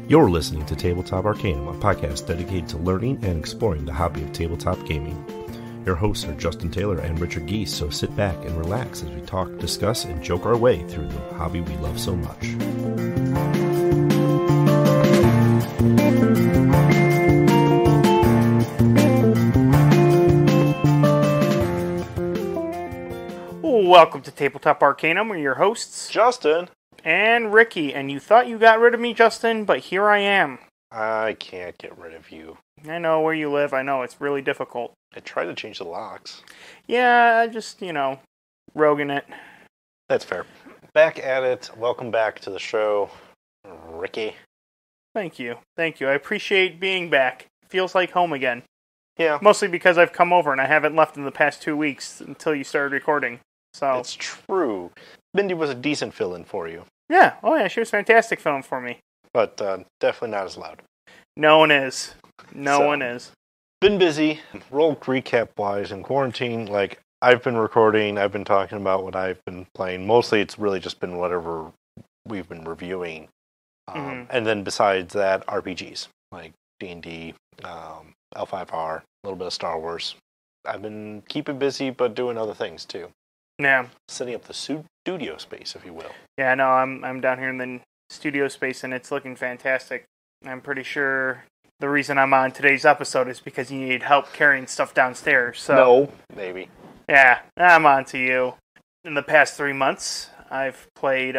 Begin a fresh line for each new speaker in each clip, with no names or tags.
You're listening to Tabletop Arcanum, a podcast dedicated to learning and exploring the hobby of tabletop gaming. Your hosts are Justin Taylor and Richard Geese, so sit back and relax as we talk, discuss, and joke our way through the hobby we love so much.
Welcome to Tabletop Arcanum. We're your hosts,
Justin.
And Ricky. And you thought you got rid of me, Justin, but here I am.
I can't get rid of you.
I know where you live. I know it's really difficult.
I tried to change the locks.
Yeah, just, roguing it.
That's fair. Back at it. Welcome back to the show, Ricky.
Thank you. Thank you. I appreciate being back. Feels like home again.
Yeah.
Mostly because I've come over and I haven't left in the past 2 weeks until you started recording. So
it's true. Mindy was a decent fill-in for you.
Yeah. Oh, yeah. She was fantastic film for me.
But definitely not as loud.
No one is. No one is.
Been busy. Role recap-wise in quarantine. Like, I've been recording. I've been talking about what I've been playing. Mostly it's really just been whatever we've been reviewing. And then besides that, RPGs. Like D&D, L5R, a little bit of Star Wars. I've been keeping busy, but doing other things, too.
Yeah.
Setting up the studio space, if you will.
Yeah, no, I'm down here in the studio space, and it's looking fantastic. I'm pretty sure the reason I'm on today's episode is because you need help carrying stuff downstairs. So
no, maybe.
Yeah, I'm on to you. In the past 3 months, I've played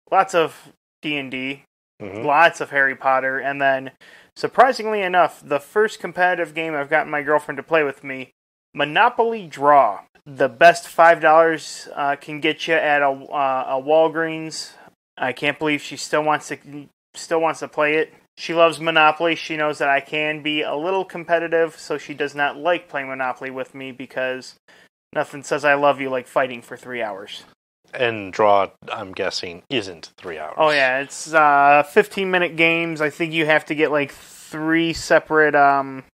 lots of D&D, lots of Harry Potter, and then, surprisingly enough, the first competitive game I've gotten my girlfriend to play with me, Monopoly Draw. The best $5 can get you at a Walgreens. I can't believe she still wants to play it. She loves Monopoly. She knows that I can be a little competitive, so she does not like playing Monopoly with me because nothing says I love you like fighting for 3 hours.
And Draw, I'm guessing, isn't 3 hours.
Oh yeah, it's 15-minute games. I think you have to get like three separate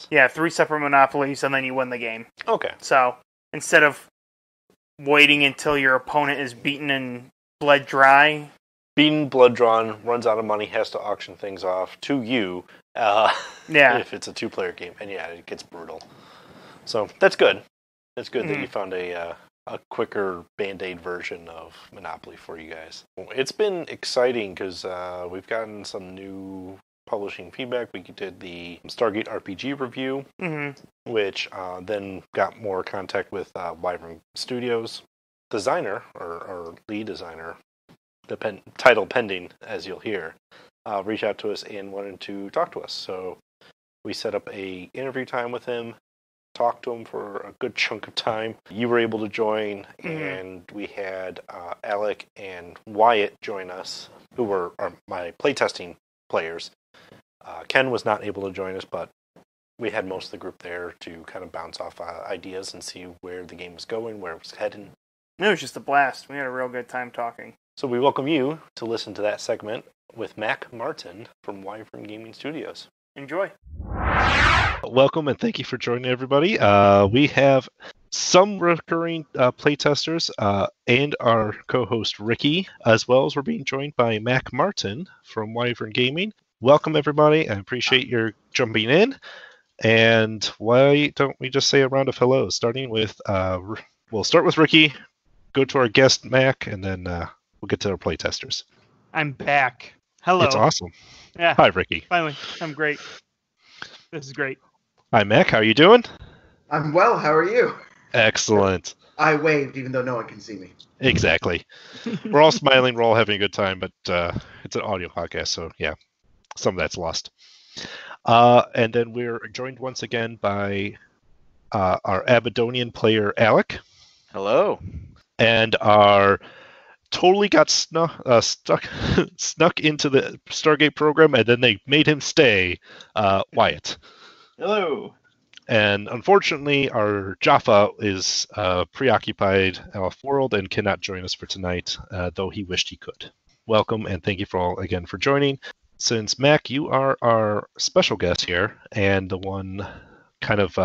Monopolies, and then you win the game.
Okay.
So instead of waiting until your opponent is beaten and bled dry.
Beaten, blood drawn, runs out of money, has to auction things off to you. If it's a two-player game. And yeah, it gets brutal. So that's good. It's good that you found a quicker Band-Aid version of Monopoly for you guys. It's been exciting because we've gotten some new publishing feedback. We did the Stargate RPG review, which then got more contact with Wyvern Studios designer, or lead designer, title pending, as you'll hear, reached out to us and wanted to talk to us. So we set up a interview time with him, talked to him for a good chunk of time. You were able to join, and we had Alec and Wyitt join us, who were my playtesting players. Ken was not able to join us, but we had most of the group there to kind of bounce off ideas and see where the game was going, where it was heading.
It was just a blast. We had a real good time talking.
So we welcome you to listen to that segment with Mack Martin from Wyvern Gaming Studios.
Enjoy.
Welcome and thank you for joining everybody. We have some recurring playtesters and our co-host Ricky, as well as we're being joined by Mack Martin from Wyvern Gaming. Welcome everybody. I appreciate your jumping in. And why don't we just say a round of hellos, starting with, we'll start with Ricky, go to our guest Mack, and then we'll get to our playtesters.
I'm back. Hello.
It's awesome.
Yeah.
Hi, Ricky.
Finally. I'm great. This is great.
Hi, Mack. How are you doing?
I'm well. How are you?
Excellent.
I waved even though no one can see me.
Exactly. We're all smiling. We're all having a good time, but it's an audio podcast, so yeah, some of that's lost. And then we're joined once again by our Abadonian player, Alec.
Hello.
And our totally got snuck into the Stargate program, and then they made him stay, Wyitt.
Hello.
And unfortunately, our Jaffa is preoccupied off-world and cannot join us for tonight, though he wished he could. Welcome, and thank you again for joining. Since, Mack, you are our special guest here, and the one kind of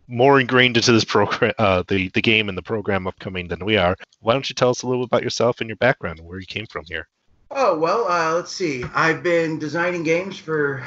more ingrained into this program, the game and the program upcoming than we are. Why don't you tell us a little bit about yourself and your background and where you came from here?
Oh, well, let's see. I've been designing games for,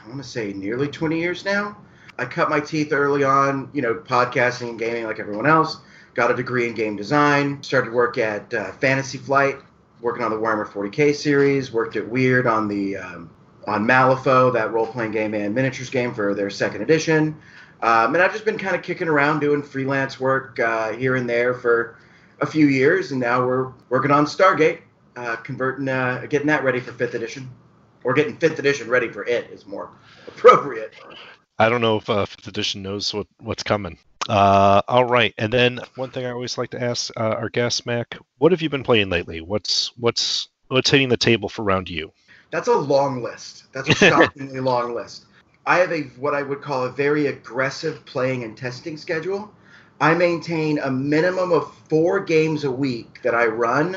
I want to say, nearly 20 years now. I cut my teeth early on, podcasting and gaming like everyone else. Got a degree in game design. Started work at Fantasy Flight, working on the Warhammer 40K series. Worked at Weird on the on Malifaux, that role-playing game and miniatures game for their second edition. And I've just been kind of kicking around doing freelance work here and there for a few years, and now we're working on Stargate. Getting that ready for 5th edition. Or getting 5th edition ready for it is more appropriate.
I don't know if 5th edition knows what's coming. All right, and then one thing I always like to ask our guest, Mac, what have you been playing lately? What's hitting the table for round you?
That's a long list. That's a shockingly long list. I have what I would call a very aggressive playing and testing schedule. I maintain a minimum of 4 games a week that I run,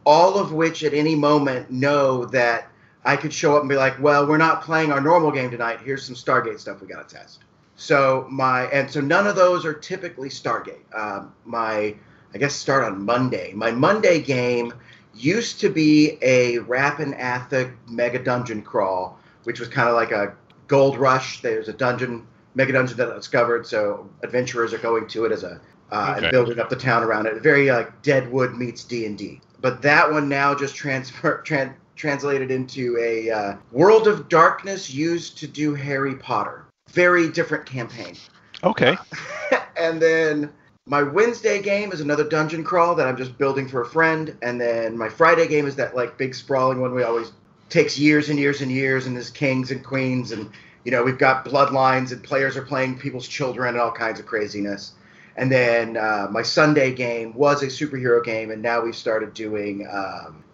all of which at any moment know that I could show up and be like, well, we're not playing our normal game tonight. Here's some Stargate stuff we got to test. So none of those are typically Stargate. I guess start on Monday. My Monday game used to be a Rapin Athak mega dungeon crawl, which was kind of like a gold rush. There's a mega dungeon that I discovered, so adventurers are going to it as and building up the town around it. Very like Deadwood meets D&D. But that one now just translated into a World of Darkness used to do Harry Potter. Very different campaign.
Okay.
And then my Wednesday game is another dungeon crawl that I'm just building for a friend. And then my Friday game is that like big sprawling one we always takes years and years and years, and there's kings and queens, and we've got bloodlines and players are playing people's children and all kinds of craziness. And then my Sunday game was a superhero game, and now we've started doing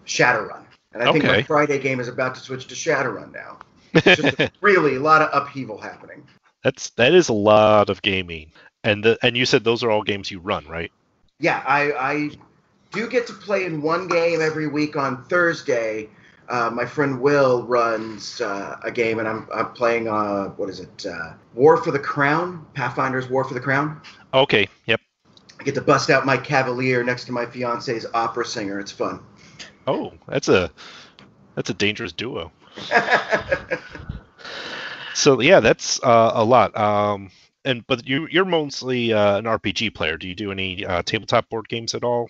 Shadowrun. And I think my Friday game is about to switch to Shadowrun now. It's just really a lot of upheaval happening.
That is a lot of gaming. And you said those are all games you run, right?
Yeah, I do get to play in one game every week on Thursday. My friend Will runs a game, and I'm playing, War for the Crown? Pathfinder's War for the Crown.
Okay, yep.
I get to bust out my Cavalier next to my fiance's opera singer. It's fun.
Oh, that's a dangerous duo. So yeah, that's a lot. But you're mostly an RPG player. Do you do any tabletop board games at all?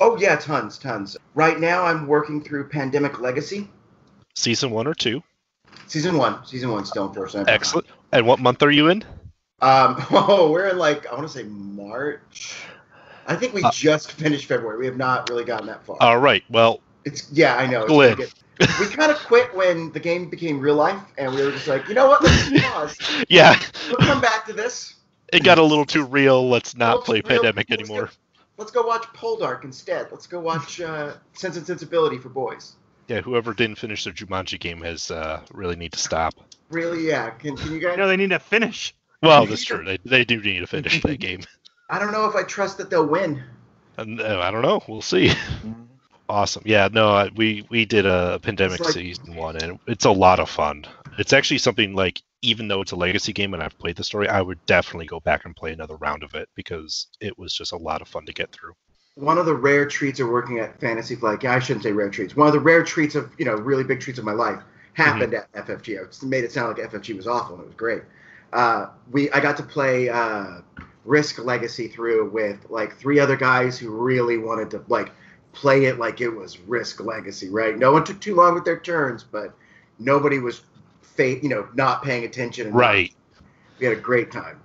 Oh yeah, tons. Right now, I'm working through Pandemic Legacy.
Season 1 or 2?
Season 1. Season 1 still, unfortunately.
Excellent. And what month are you in?
We're in I want to say March. I think we just finished February. We have not really gotten that far.
All right. Well,
I know. We kind of quit when the game became real life, and we were just like, you know what? Let's pause.
Yeah.
We'll come back to this.
It got a little too real. Let's not play Pandemic anymore.
Let's go watch Poldark instead. Let's go watch Sense and Sensibility for boys.
Yeah, whoever didn't finish their Jumanji game has really need to stop.
Really, yeah. Can you guys?
No, they need to finish.
Well, that's true. They do need to finish that game.
I don't know if I trust that they'll win.
I don't know. We'll see. Awesome. Yeah, no, we did a Pandemic Season 1, and it's a lot of fun. It's actually something even though it's a legacy game and I've played the story, I would definitely go back and play another round of it because it was just a lot of fun to get through.
One of the rare treats of working at Fantasy Flight, I shouldn't say rare treats, one of the rare treats of, really big treats of my life happened at FFG. It made it sound like FFG was awful, and it was great. I got to play Risk Legacy through with 3 other guys who really wanted to play it like it was Risk Legacy, right? No one took too long with their turns, but nobody was not paying attention.
Right.
We had a great time.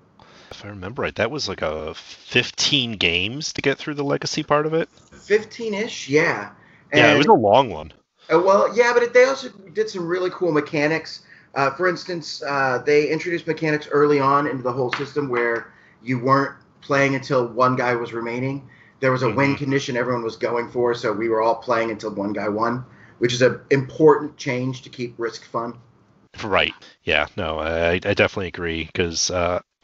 If I remember right, that was 15 games to get through the legacy part of it.
15-ish, yeah.
Yeah, it was a long one.
Well, yeah, but they also did some really cool mechanics. For instance, they introduced mechanics early on into the whole system where you weren't playing until one guy was remaining. There was a win condition everyone was going for, so we were all playing until one guy won, which is an important change to keep Risk fun.
Right. Yeah, no, I definitely agree, because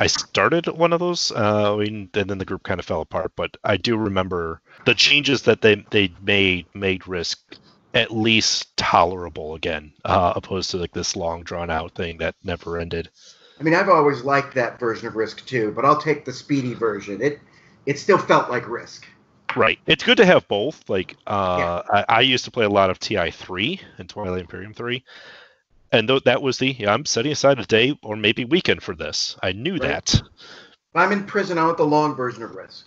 I started one of those, and then the group kind of fell apart, but I do remember the changes that they made Risk at least tolerable again, opposed to this long drawn out thing that never ended.
I mean, I've always liked that version of Risk too, but I'll take the speedy version. It still felt like Risk.
Right. It's good to have both. Like, I used to play a lot of TI3 and Twilight Imperium 3. And that was I'm setting aside a day or maybe weekend for this. I knew that.
I'm in prison. I want the long version of Risk.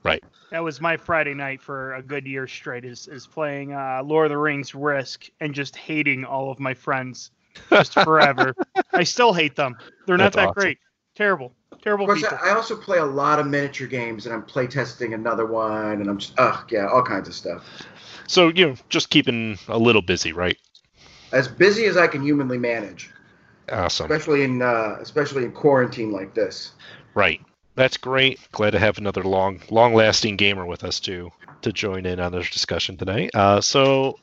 Right.
That was my Friday night for a good year straight, is playing Lord of the Rings Risk and just hating all of my friends just forever. I still hate them. They're not that great. Terrible
Of course,
people.
I also play a lot of miniature games, and I'm playtesting another one, and I'm just, all kinds of stuff.
So, just keeping a little busy, right?
As busy as I can humanly manage.
Awesome.
Especially in quarantine like this.
Right. That's great. Glad to have another long-lasting gamer with us to join in on this discussion today. So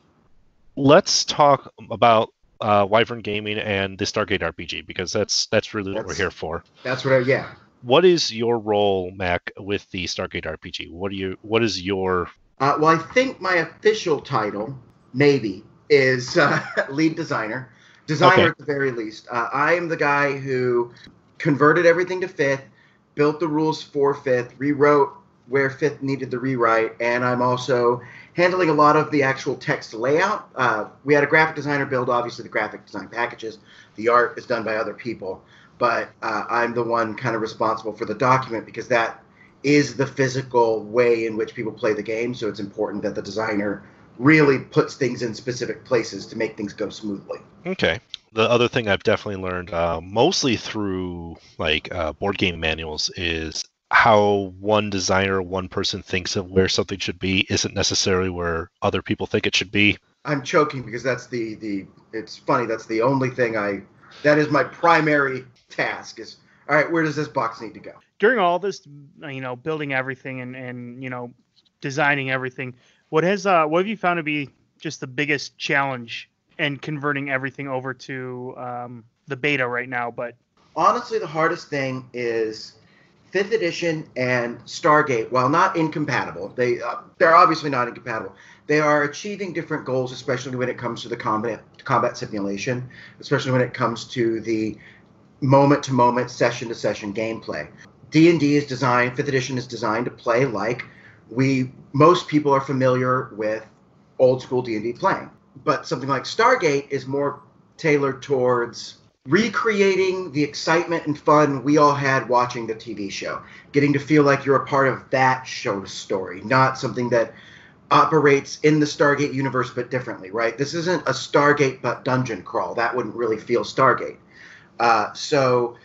let's talk about Wyvern Gaming and the Stargate RPG, because that's really what we're here for.
That's what
What is your role, Mac, with the Stargate RPG? What is your...
Well, I think my official title, maybe, is lead designer. Designer at the very least. I am the guy who converted everything to 5th, built the rules for 5th, rewrote where 5th needed the rewrite, and I'm also handling a lot of the actual text layout. We had a graphic designer build, obviously, the graphic design packages. The art is done by other people, but I'm the one kind of responsible for the document, because that is the physical way in which people play the game, so it's important that the designer really puts things in specific places to make things go smoothly.
Okay. The other thing I've definitely learned, mostly through board game manuals, is how one designer, one person thinks of where something should be isn't necessarily where other people think it should be.
I'm choking because that's it's funny, that's the only thing that is my primary task is, all right, where does this box need to go?
During all this, building everything and designing everything, what have you found to be just the biggest challenge in converting everything over to the beta right now? But
honestly, the hardest thing is 5th edition and Stargate, while not incompatible, they're obviously not incompatible. They are achieving different goals, especially when it comes to the combat simulation, especially when it comes to the moment-to-moment, session-to-session gameplay. D&D is designed, 5th edition is designed to play like most people are familiar with old school D&D playing. But something like Stargate is more tailored towards recreating the excitement and fun we all had watching the TV show. Getting to feel like you're a part of that show's story, not something that operates in the Stargate universe but differently, right? This isn't a Stargate but dungeon crawl. That wouldn't really feel Stargate. So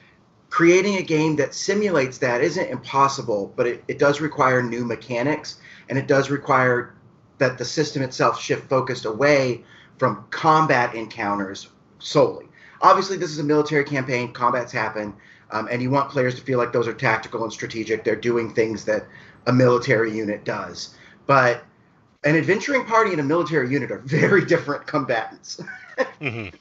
creating a game that simulates that isn't impossible, but it does require new mechanics, and it does require that the system itself shift focused away from combat encounters solely. Obviously, this is a military campaign. Combats happen, and you want players to feel like those are tactical and strategic. They're doing things that a military unit does. But an adventuring party and a military unit are very different combatants. Mm-hmm.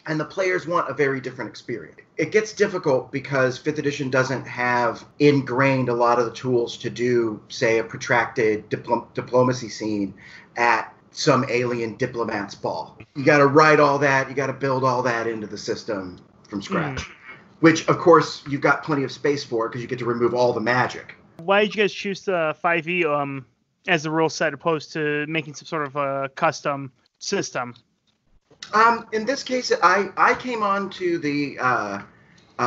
And the players want a very different experience. It gets difficult because 5th edition doesn't have ingrained a lot of the tools to do, say, a protracted diplomacy scene at some alien diplomat's ball. You got to write all that. You got to build all that into the system from scratch, which, of course, you've got plenty of space for because you get to remove all the magic.
Why did you guys choose the 5e as the rule set opposed to making some sort of a custom system?
In this case, I came on to the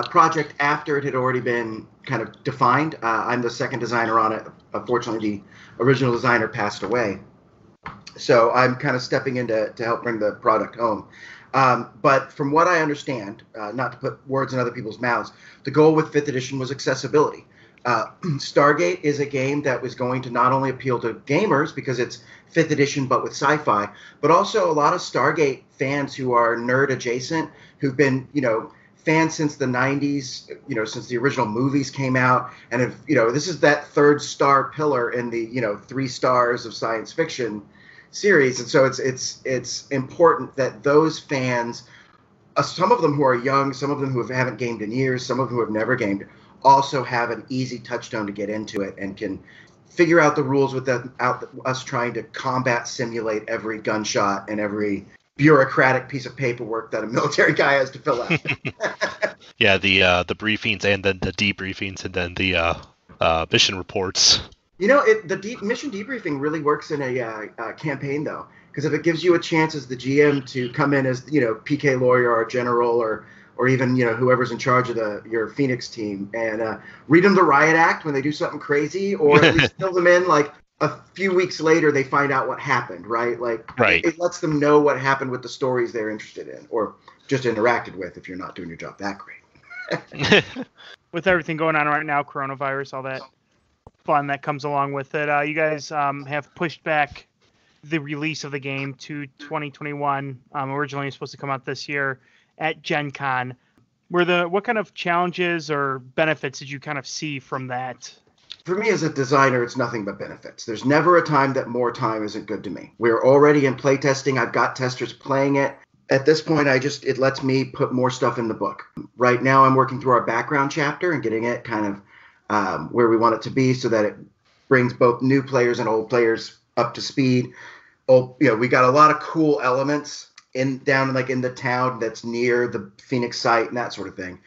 project after it had already been kind of defined. I'm the second designer on it. Unfortunately, the original designer passed away. So I'm kind of stepping in to help bring the product home. But from what I understand, not to put words in other people's mouths, the goal with 5th edition was accessibility. Stargate is a game that was going to not only appeal to gamers because it's 5th edition but with sci-fi, but also a lot of Stargate fans who are nerd adjacent, who've been, fans since the 90s, since the original movies came out, and have, this is that third star pillar in the, 3 stars of science fiction series. And so it's important that those fans, some of them who are young, some of them who haven't gamed in years, some of them who have never gamed, also have an easy touchstone to get into it and can figure out the rules without us trying to combat simulate every gunshot and every bureaucratic piece of paperwork that a military guy has to fill out.
Yeah, the briefings and then the debriefings and then the mission reports.
You know, mission debriefing really works in a campaign, though, because if it gives you a chance as the GM to come in as, PK lawyer or general or even, whoever's in charge of your Phoenix team and read them the riot act when they do something crazy, or at least fill them in like a few weeks later they find out what happened, right? Like,
right.
It lets them know what happened with the stories they're interested in or just interacted with if you're not doing your job that great.
With everything going on right now, coronavirus, all that fun that comes along with it, you guys have pushed back the release of the game to 2021. Originally, it was supposed to come out this year at Gen Con. What kind of challenges or benefits did you kind of see from that?
For me as a designer, it's nothing but benefits. There's never a time that more time isn't good to me. We're already in playtesting. I've got testers playing it. At this point, it lets me put more stuff in the book. Right now, I'm working through our background chapter and getting it kind of where we want it to be so that it brings both new players and old players up to speed. We got a lot of cool elements down in the town that's near the Phoenix site and that sort of thing.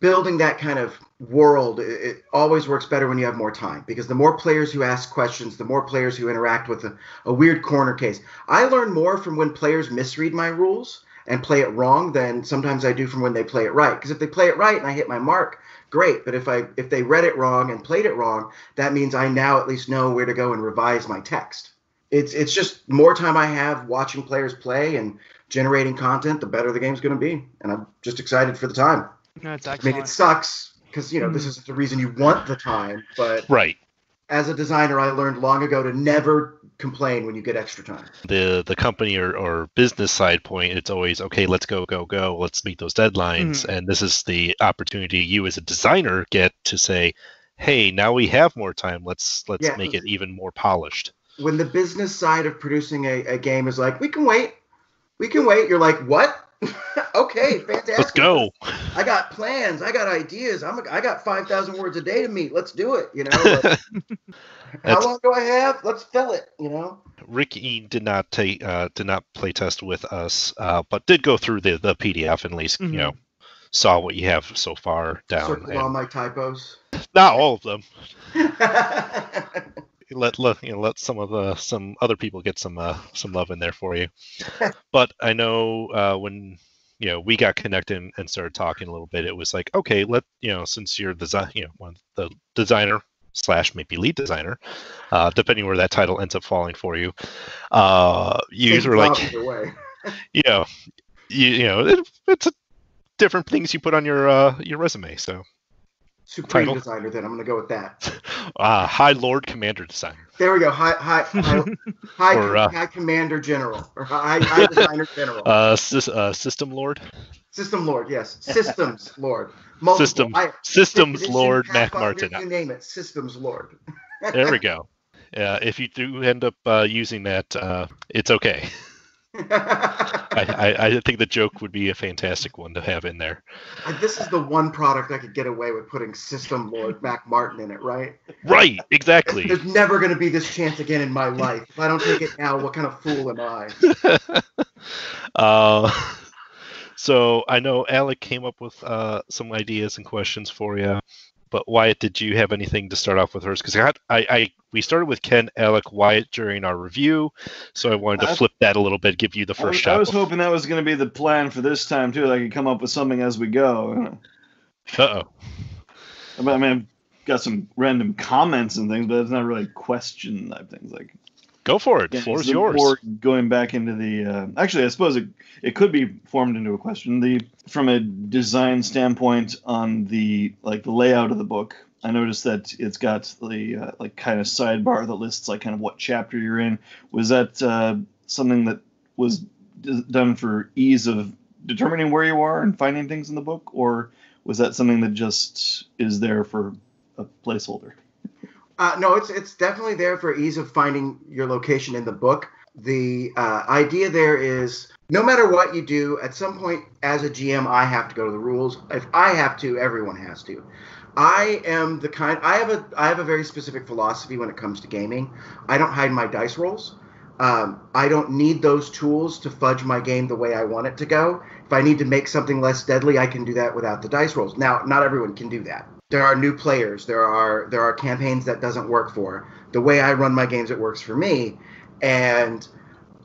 Building that kind of world, it always works better when you have more time, because the more players who ask questions, the more players who interact with a weird corner case. I learn more from when players misread my rules and play it wrong than sometimes I do from when they play it right. Because if they play it right and I hit my mark, great. But if they read it wrong and played it wrong, that means I now at least know where to go and revise my text. It's just more time I have watching players play and generating content, the better the game's going to be. And I'm just excited for the time.
That's excellent.
I mean, it sucks because, this isn't the reason you want the time. But
right.
As a designer, I learned long ago to never complain when you get extra time.
The company or business side point, it's always, okay, let's go. Let's meet those deadlines. And this is the opportunity you as a designer get to say, hey, now we have more time. Let's make it even more polished.
When the business side of producing a game is like, we can wait, you're like, what? Okay, fantastic.
Let's go.
I got plans. I got ideas. I got 5,000 words a day to meet. Let's do it. How long do I have? Let's fill it.
Ricky did not play test with us, but did go through the PDF and at least saw what you have so far down.
Circled all my typos.
Not all of them. Let some other people get some love in there for you. But I know when we got connected and started talking a little bit, it was like, okay, since you're the designer / maybe lead designer, depending where that title ends up falling for you, you were like, it's different things you put on your resume, so.
Supreme designer, then I'm going to go with that.
High Lord Commander designer.
There we go. High Commander General or high Designer General.
System Lord.
System Lord, yes. Systems Lord.
Systems Lord Mack Martin.
You name it. Systems Lord.
There we go. Yeah, if you do end up using that, it's okay. I think the joke would be a fantastic one to have in there.
This is the one product I could get away with putting System Lord Mack Martin in it, right?
Right, exactly.
There's never going to be this chance again in my life. If I don't take it now, what kind of fool am
I? So I know Alec came up with some ideas and questions for you. But Wyitt, did you have anything to start off with hers? Because we started with Ken, Alec, Wyitt during our review, so I wanted to flip that a little bit, give you the first shot.
I was hoping that was going to be the plan for this time too. That I could come up with something as we go.
Uh-oh.
I mean, I've got some random comments and things, but it's not really question type things. Like,
go for it. The floor is yours. Or
going back into the actually, I suppose it could be formed into a question. From a design standpoint on the layout of the book, I noticed that it's got the kind of sidebar that lists kind of what chapter you're in. Was that something that was done for ease of determining where you are and finding things in the book, or was that something that just is there for a placeholder?
No, it's definitely there for ease of finding your location in the book. The idea there is no matter what you do, at some point as a GM, I have to go to the rules. If I have to, everyone has to. I have a very specific philosophy when it comes to gaming. I don't hide my dice rolls. I don't need those tools to fudge my game the way I want it to go. If I need to make something less deadly, I can do that without the dice rolls. Now, not everyone can do that. There are new players. There are campaigns that doesn't work for. the way I run my games, it works for me. And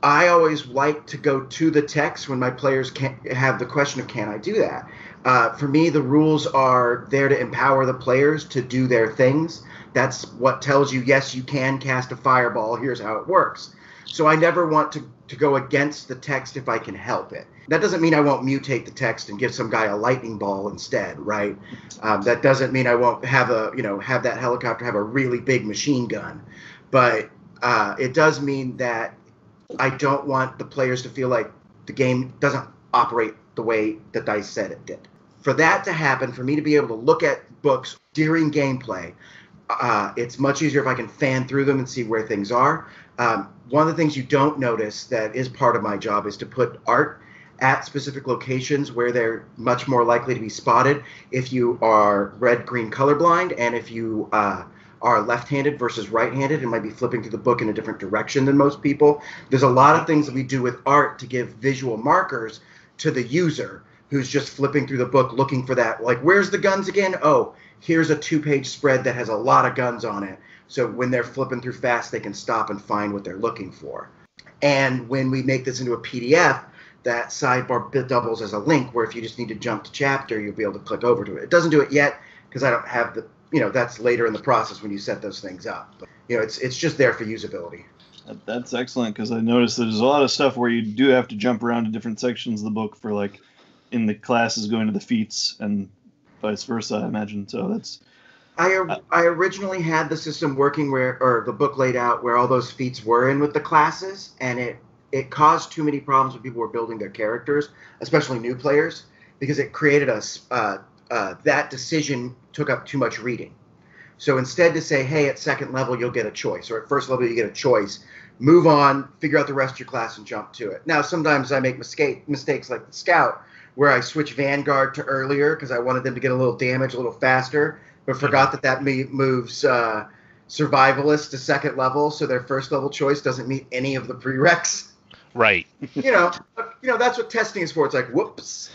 I always like to go to the text when my players have the question of, can I do that? For me, the rules are there to empower the players to do their things. That's what tells you, yes, you can cast a fireball. Here's how it works. So I never want to go against the text if I can help it. That doesn't mean I won't mutate the text and give some guy a lightning ball instead, right? That doesn't mean I won't have have that helicopter have a really big machine gun. But it does mean that I don't want the players to feel like the game doesn't operate the way the dice said it did. For that to happen, for me to be able to look at books during gameplay, it's much easier if I can fan through them and see where things are. One of the things you don't notice that is part of my job is to put art at specific locations where they're much more likely to be spotted if you are red-green colorblind, and if you are left-handed versus right-handed and might be flipping through the book in a different direction than most people. There's a lot of things that we do with art to give visual markers to the user who's just flipping through the book looking for that. Like, where's the guns again? Oh, here's a 2-page spread that has a lot of guns on it. So when they're flipping through fast, they can stop and find what they're looking for. And when we make this into a PDF, that sidebar doubles as a link where if you just need to jump to chapter, you'll be able to click over to it. It doesn't do it yet because I don't have the, that's later in the process when you set those things up. But, it's just there for usability.
That's excellent, because I noticed there's a lot of stuff where you do have to jump around to different sections of the book for, like, in the classes going to the feats and vice versa, I imagine. So that's...
I originally had the system working or the book laid out where all those feats were in with the classes, and it caused too many problems when people were building their characters, especially new players, because it created that decision took up too much reading. So instead to say, hey, at second level, you'll get a choice, or at first level, you get a choice, move on, figure out the rest of your class, and jump to it. Now, sometimes I make mistakes like the Scout, where I switch Vanguard to earlier because I wanted them to get a little damage a little faster, but forgot that moves Survivalist to second level, so their first level choice doesn't meet any of the prereqs.
Right.
That's what testing is for. It's like, whoops.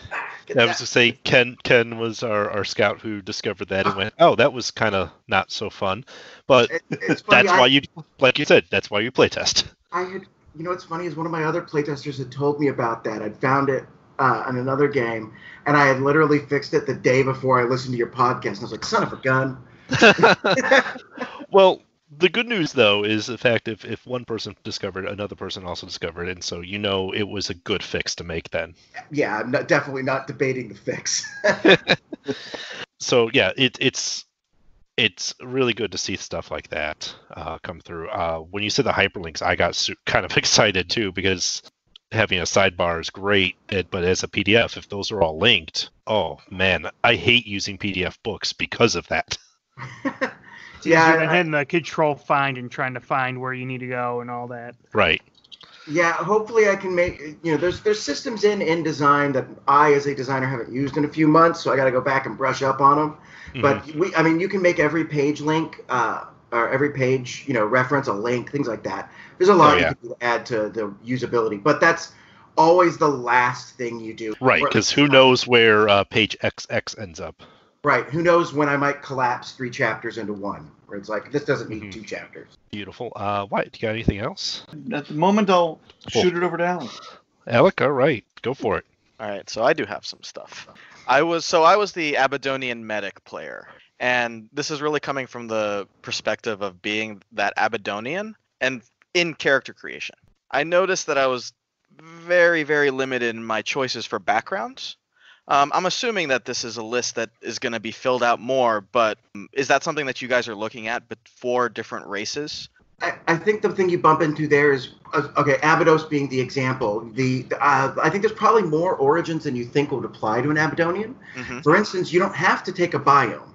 I was to say, Ken was our scout who discovered that and went, oh, that was kind of not so fun. But
it's funny,
that's why you, like you said, that's why you playtest.
What's funny is one of my other playtesters had told me about that. I'd found it in another game, and I had literally fixed it the day before I listened to your podcast. And I was like, son of a gun.
Well, the good news, though, is the fact if one person discovered, another person also discovered, and so it was a good fix to make then.
Yeah, I'm definitely not debating the fix.
So, yeah, it's really good to see stuff like that come through. When you said the hyperlinks, I got kind of excited, too, because having a sidebar is great, but as a PDF, if those are all linked, oh, man, I hate using PDF books because of that.
Yeah, and then the control find and trying to find where you need to go and all that.
Right.
Yeah, hopefully I can make, there's systems in InDesign that I, as a designer, haven't used in a few months, so I got to go back and brush up on them. Mm-hmm. But you can make every page link, or every page, reference a link, things like that. There's a lot you can do to add to the usability, but that's always the last thing you do.
Right, because who knows where page XX ends up.
Right. Who knows when I might collapse 3 chapters into one, where it's like, this doesn't need 2 chapters.
Beautiful. Wyatt, do you got anything else?
At the moment, I'll shoot it over to Alec.
Alec, all right. Go for it.
All right, so I do have some stuff. I was the Abadonian medic player, and this is really coming from the perspective of being that Abadonian and in character creation. I noticed that I was very, very limited in my choices for backgrounds. I'm assuming that this is a list that is going to be filled out more, but is that something that you guys are looking at, but for different races?
I think the thing you bump into there is, Abydos being the example. I think there's probably more origins than you think would apply to an Abadonian. Mm-hmm. For instance, you don't have to take a biome.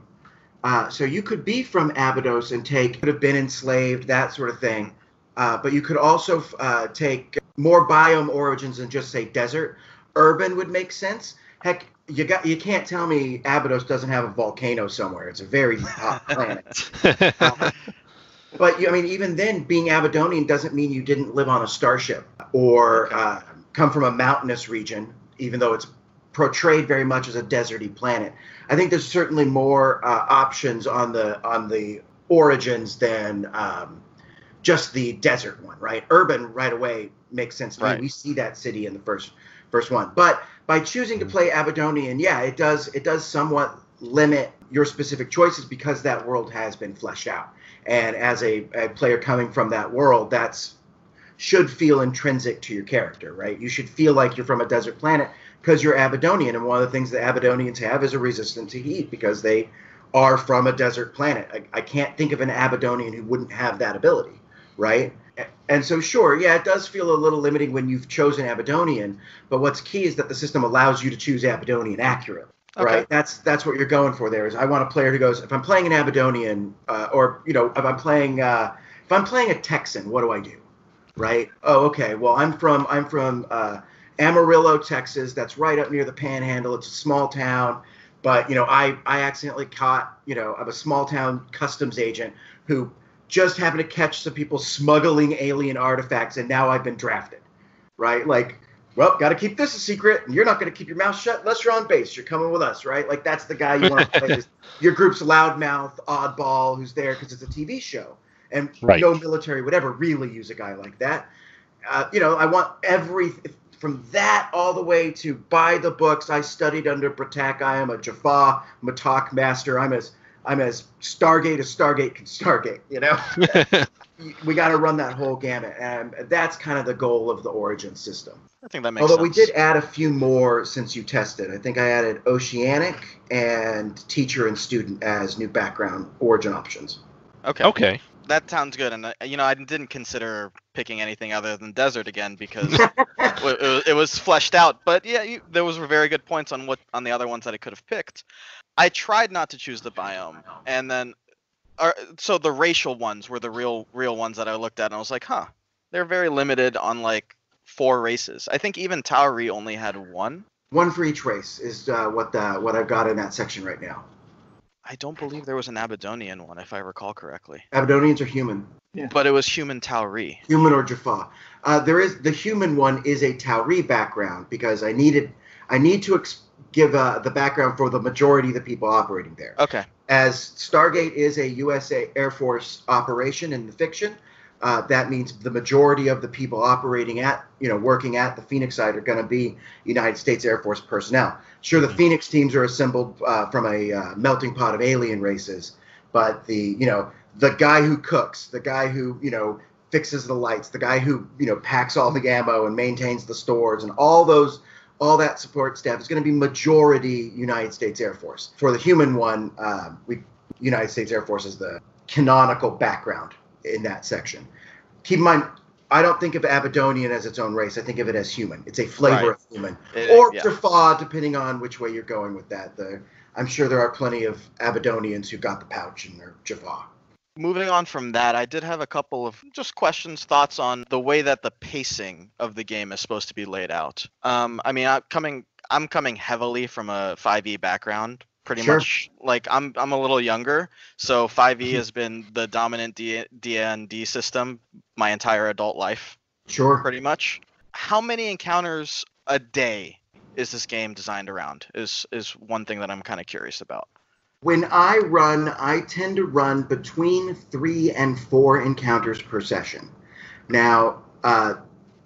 So you could be from Abydos and could have been enslaved, that sort of thing. But you could also take more biome origins than just, say, desert. Urban would make sense. Heck, you can't tell me Abydos doesn't have a volcano somewhere. It's a very hot planet. But even then, being Abadonian doesn't mean you didn't live on a starship or come from a mountainous region, even though it's portrayed very much as a deserty planet. I think there's certainly more options on the origins than just the desert one, right? Urban right away makes sense to me. We see that city in the first one. But by choosing to play Abadonian, it does somewhat limit your specific choices because that world has been fleshed out. And as a player coming from that world, that's should feel intrinsic to your character, right? You should feel like you're from a desert planet because you're Abadonian. And one of the things that Abadonians have is a resistance to heat because they are from a desert planet. I can't think of an Abadonian who wouldn't have that ability, right? And so, sure, it does feel a little limiting when you've chosen Abadonian, but what's key is that the system allows you to choose Abadonian accurately, right? That's what you're going for there. Is I want a player who goes, if I'm playing an Abadonian, or if I'm playing a Texan, what do I do, right? Oh, okay. Well, I'm from Amarillo, Texas. That's right up near the Panhandle. It's a small town, but I accidentally caught I'm a small town customs agent who just happened to catch some people smuggling alien artifacts, and now I've been drafted, right? Like, well, got to keep this a secret, and you're not going to keep your mouth shut unless you're on base. You're coming with us, right? Like, that's the guy you want to play. Your group's loudmouth, oddball, who's there because it's a TV show, and no military would ever really use a guy like that. I want from that all the way to buy the books. I studied under Bratak. I am a Jaffa Matak master. I'm as Stargate as Stargate can Stargate, We got to run that whole gamut, and that's kind of the goal of the Origin system.
I think that makes sense.
Although we did add a few more since you tested. I think I added Oceanic and Teacher and Student as new background Origin options.
Okay. That sounds good, and I didn't consider picking anything other than Desert again because it was fleshed out. But there was very good points on the other ones that I could have picked. I tried not to choose the biome, and then so the racial ones were the real ones that I looked at, and I was like, they're very limited on like 4 races. I think even Tauri only had 1.
1 for each race is what I've got in that section right now.
I don't believe there was an Abadonian one, if I recall correctly.
Abadonians are human.
Yeah. But it was human Tauri.
Human or Jaffa. The human one is a Tauri background because I need to give the background for the majority of the people operating there.
Okay.
As Stargate is a U.S. Air Force operation in the fiction, that means the majority of the people operating at, working at the Phoenix site are going to be United States Air Force personnel. Sure, the Phoenix teams are assembled from a melting pot of alien races, but the guy who cooks, the guy who, fixes the lights, the guy who, packs all the ammo and maintains the stores and all that support staff is going to be majority United States Air Force. For the human one, United States Air Force is the canonical background in that section. Keep in mind, I don't think of Abadonian as its own race. I think of it as human. It's a flavor of human. Jaffa, depending on which way you're going with that. I'm sure there are plenty of Abadonians who got the pouch in their Jaffa.
Moving on from that, I did have a couple of just questions, thoughts on the way that the pacing of the game is supposed to be laid out. I'm coming heavily from a 5e background. Pretty much, like I'm a little younger, so 5e has been the dominant D&D system my entire adult life.
Sure.
Pretty much. How many encounters a day is this game designed around? Is one thing that I'm kind of curious about.
When I tend to run between 3 and 4 encounters per session. Now,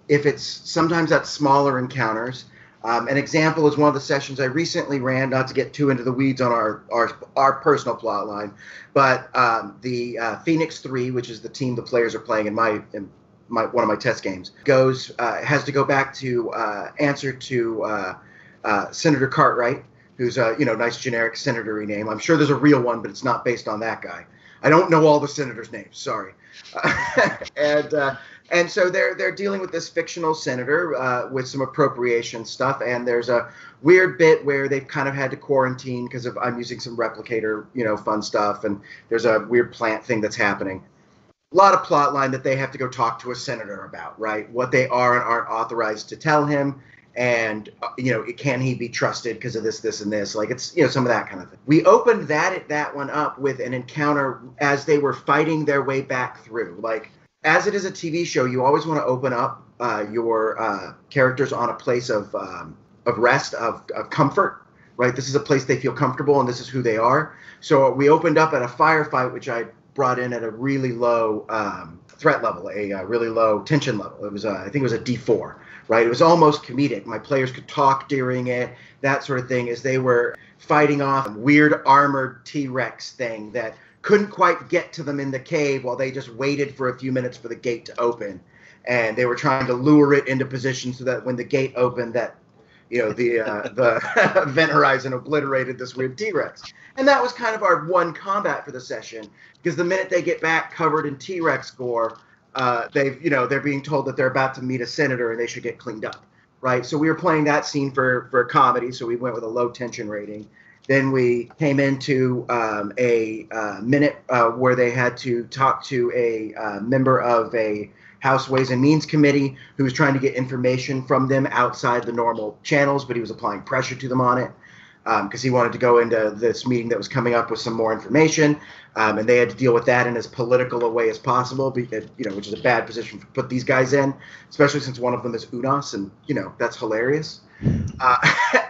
if it's sometimes that's smaller encounters. An example is one of the sessions I recently ran, not to get too into the weeds on our personal plot line, but the Phoenix 3, which is the team the players are playing in one of my test games, has to go back to answer to Senator Cartwright, who's a nice generic senator-y name. I'm sure there's a real one, but it's not based on that guy. I don't know all the senators' names. Sorry. And so they're dealing with this fictional senator with some appropriation stuff, and there's a weird bit where they've kind of had to quarantine because I'm using some replicator, fun stuff, and there's a weird plant thing that's happening. A lot of plot line that they have to go talk to a senator about, right? What they are and aren't authorized to tell him, and can he be trusted because of this and this? Like it's some of that kind of thing. We opened that one up with an encounter as they were fighting their way back through, like. As it is a TV show, you always want to open up your characters on a place of rest, of comfort, right? This is a place they feel comfortable, and this is who they are. So we opened up at a firefight, which I brought in at a really low threat level, a really low tension level. It was, I think it was a D4, right? It was almost comedic. My players could talk during it, that sort of thing, as they were fighting off a weird armored T-Rex thing that couldn't quite get to them in the cave while they just waited for a few minutes for the gate to open. And they were trying to lure it into position so that when the gate opened, that the event horizon obliterated this weird T-Rex. And that was kind of our one combat for the session, because the minute they get back covered in T-Rex gore, they're being told that they're about to meet a senator and they should get cleaned up, right? So we were playing that scene for comedy, so we went with a low tension rating. Then we came into a minute where they had to talk to a member of a House Ways and Means Committee who was trying to get information from them outside the normal channels, but he was applying pressure to them on it because he wanted to go into this meeting that was coming up with some more information, and they had to deal with that in as political a way as possible, because, which is a bad position to put these guys in, especially since one of them is Unas, and that's hilarious.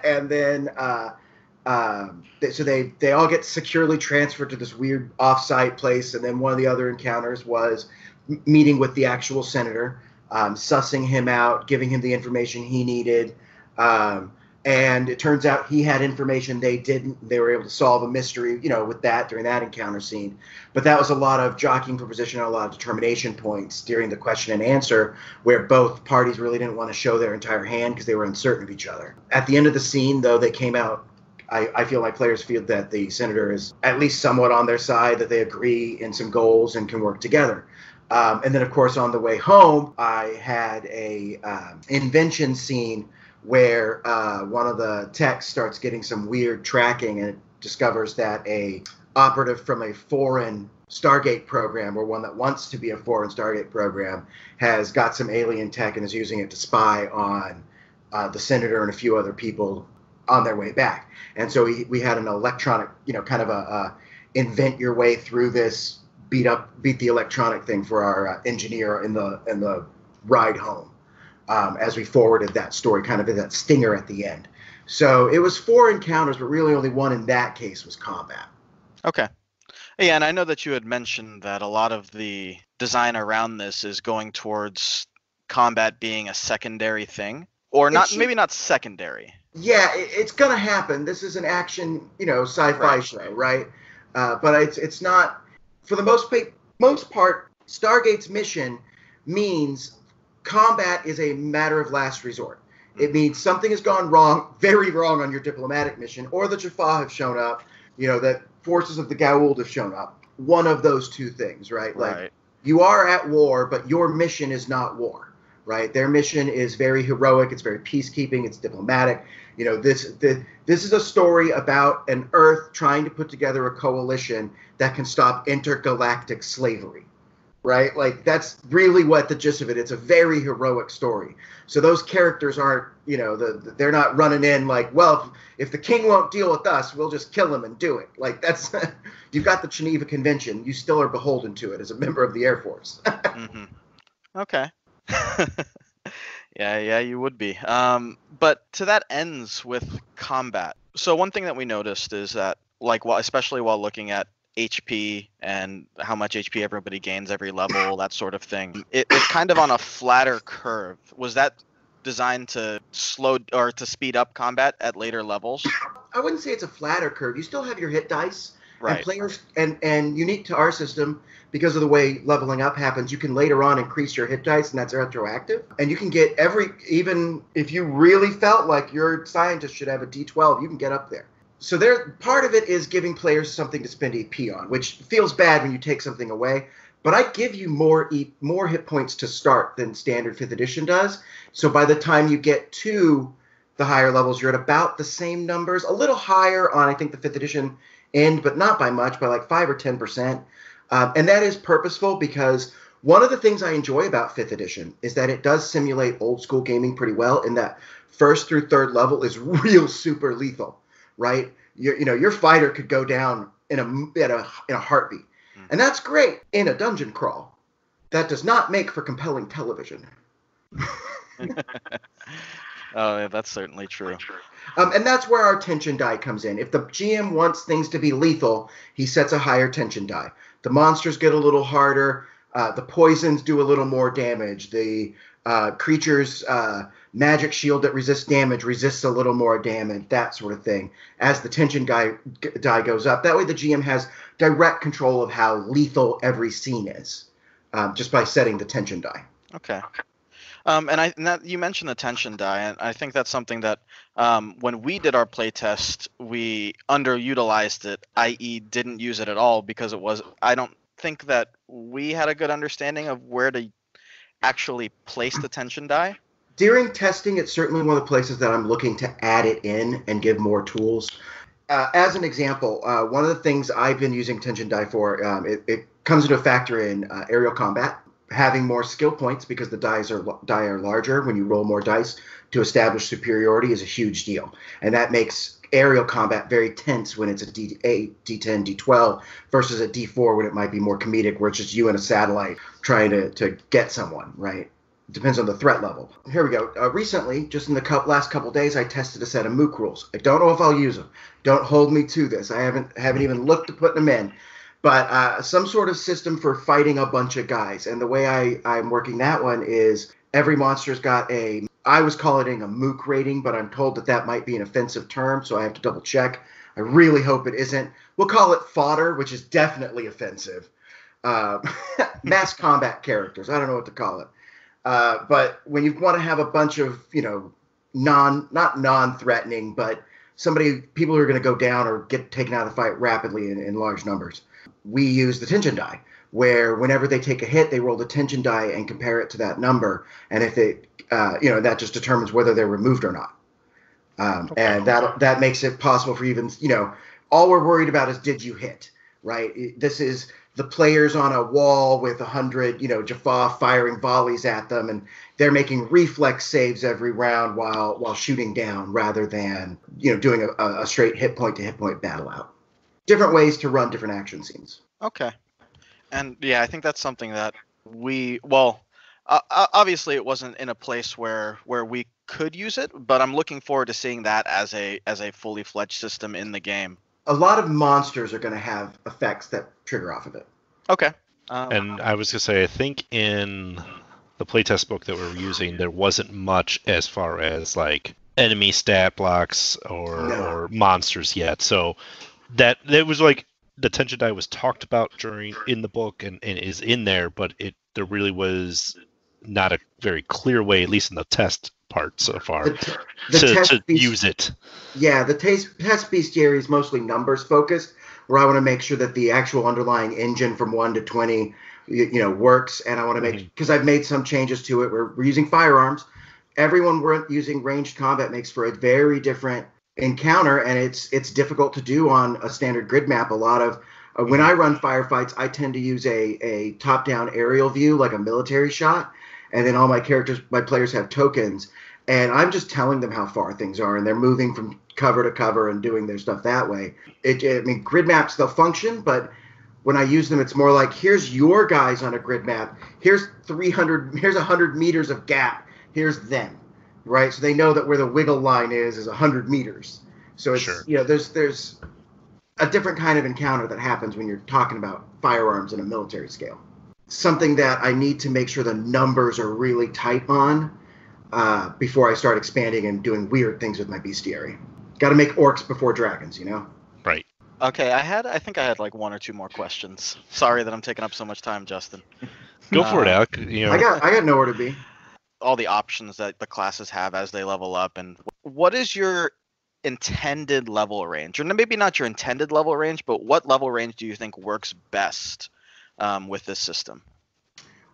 And then so they all get securely transferred to this weird off-site place, and then one of the other encounters was meeting with the actual senator, sussing him out, giving him the information he needed, and it turns out he had information they didn't. They were able to solve a mystery, with that during that encounter scene. But that was a lot of jockeying for position and a lot of determination points during the question and answer, where both parties really didn't want to show their entire hand because they were uncertain of each other. At the end of the scene, though, they came out. I feel my players feel that the senator is at least somewhat on their side, that they agree in some goals and can work together. And then, of course, on the way home, I had a invention scene where one of the techs starts getting some weird tracking, and it discovers that a operative from a foreign Stargate program, or one that wants to be a foreign Stargate program, has got some alien tech and is using it to spy on the senator and a few other people on their way back. And so we had an electronic, kind of a invent your way through this, beat the electronic thing for our engineer in the ride home, as we forwarded that story, kind of in that stinger at the end. So it was 4 encounters, but really only one in that case was combat.
Okay. Yeah, and I know that you had mentioned that a lot of the design around this is going towards combat being a secondary thing, or maybe not secondary.
Yeah, it's going to happen. This is an action, sci-fi show, right? But it's not, for the most part, Stargate's mission means combat is a matter of last resort. It means something has gone wrong, very wrong on your diplomatic mission, or the Jaffa have shown up, that forces of the Goa'uld have shown up. One of those two things, right? Like, you are at war, but your mission is not war, right? Their mission is very heroic. It's very peacekeeping. It's diplomatic. This is a story about an Earth trying to put together a coalition that can stop intergalactic slavery, right? Like, that's really what the gist of it. It's a very heroic story. So those characters aren't, they're not running in like, well, if the king won't deal with us, we'll just kill him and do it. Like, that's, you've got the Geneva Convention. You still are beholden to it as a member of the Air Force.
Mm-hmm. Okay. Yeah, you would be. But to that ends with combat. So one thing that we noticed is that, especially while looking at HP and how much HP everybody gains every level, that sort of thing, it's kind of on a flatter curve. Was that designed to slow or to speed up combat at later levels?
I wouldn't say it's a flatter curve. You still have your hit dice.
Right.
And players, and unique to our system, because of the way leveling up happens, you can later on increase your hit dice, and that's retroactive. And you can get even if you really felt like your scientist should have a D12, you can get up there. So part of it is giving players something to spend EP on, which feels bad when you take something away. But I give you more hit points to start than standard 5th edition does. So by the time you get to the higher levels, you're at about the same numbers, a little higher on, I think, the 5th edition end, but not by much, by like 5 or 10%. And that is purposeful, because one of the things I enjoy about 5th edition is that it does simulate old school gaming pretty well, in that 1st through 3rd level is real super lethal, right? Your fighter could go down in a heartbeat. And that's great in a dungeon crawl. That does not make for compelling television.
Oh, yeah, that's certainly true.
And that's where our tension die comes in. If the GM wants things to be lethal, he sets a higher tension die. The monsters get a little harder. The poisons do a little more damage. The creature's magic shield that resists damage resists a little more damage, that sort of thing, as the tension die goes up. That way the GM has direct control of how lethal every scene is, just by setting the tension die.
Okay. You mentioned the tension die, and I think that's something that when we did our playtest, we underutilized it, i.e. didn't use it at all, because I don't think that we had a good understanding of where to actually place the tension die.
During testing, it's certainly one of the places that I'm looking to add it in and give more tools. As an example, one of the things I've been using tension die for, it comes into a factor in aerial combat. Having more skill points because the die are larger when you roll more dice to establish superiority is a huge deal. And that makes aerial combat very tense when it's a D8, D10, D12 versus a D4 when it might be more comedic where it's just you and a satellite trying to get someone, right? Depends on the threat level. Here we go. Recently, just in the last couple days, I tested a set of mook rules. I don't know if I'll use them. Don't hold me to this. I haven't even looked at putting them in. But some sort of system for fighting a bunch of guys. And the way I'm working that one is every monster's got I was calling it a mook rating, but I'm told that might be an offensive term, so I have to double check. I really hope it isn't. We'll call it fodder, which is definitely offensive. Mass combat characters. I don't know what to call it. But when you want to have a bunch of, not non-threatening, but people who are going to go down or get taken out of the fight rapidly in large numbers, we use the tension die, where whenever they take a hit, they roll the tension die and compare it to that number. And if that just determines whether they're removed or not. And that makes it possible for even, all we're worried about is, did you hit, right? This is the players on a wall with 100, Jaffa firing volleys at them, and they're making reflex saves every round while shooting down rather than, doing a straight hit point to hit point battle out. Different ways to run different action scenes.
Okay. And yeah, I think that's something that obviously it wasn't in a place where we could use it, but I'm looking forward to seeing that as a fully fledged system in the game.
A lot of monsters are going to have effects that trigger off of it.
Okay.
And I was going to say, I think in the playtest book that we were using, there wasn't much as far as like enemy stat blocks or monsters yet. So that it was like the tension die was talked about in the book and is in there, but there really was not a very clear way, at least in the test part so far, to use it.
Yeah, the test bestiary is mostly numbers focused, where I want to make sure that the actual underlying engine from 1 to 20, works. And I want to make, because I've made some changes to it. We're using firearms. Everyone we're using ranged combat makes for a very different encounter, and it's difficult to do on a standard grid map. A lot of when I run firefights, I tend to use a top-down aerial view, like a military shot, and then all my players have tokens, and I'm just telling them how far things are, and they're moving from cover to cover and doing their stuff that way. Grid maps, they'll function, but when I use them, it's more like, here's your guys on a grid map. Here's 100 meters of gap. Here's them. Right, so they know that where the wiggle line is 100 meters. So it's there's a different kind of encounter that happens when you're talking about firearms in a military scale. Something that I need to make sure the numbers are really tight on before I start expanding and doing weird things with my bestiary. Got to make orcs before dragons,
Right.
Okay, I think I had like one or two more questions. Sorry that I'm taking up so much time, Justin.
Go for it, Alec.
I got nowhere to be.
All the options that the classes have as they level up, and what is your intended level range, or maybe not your intended level range, but what level range do you think works best with this system?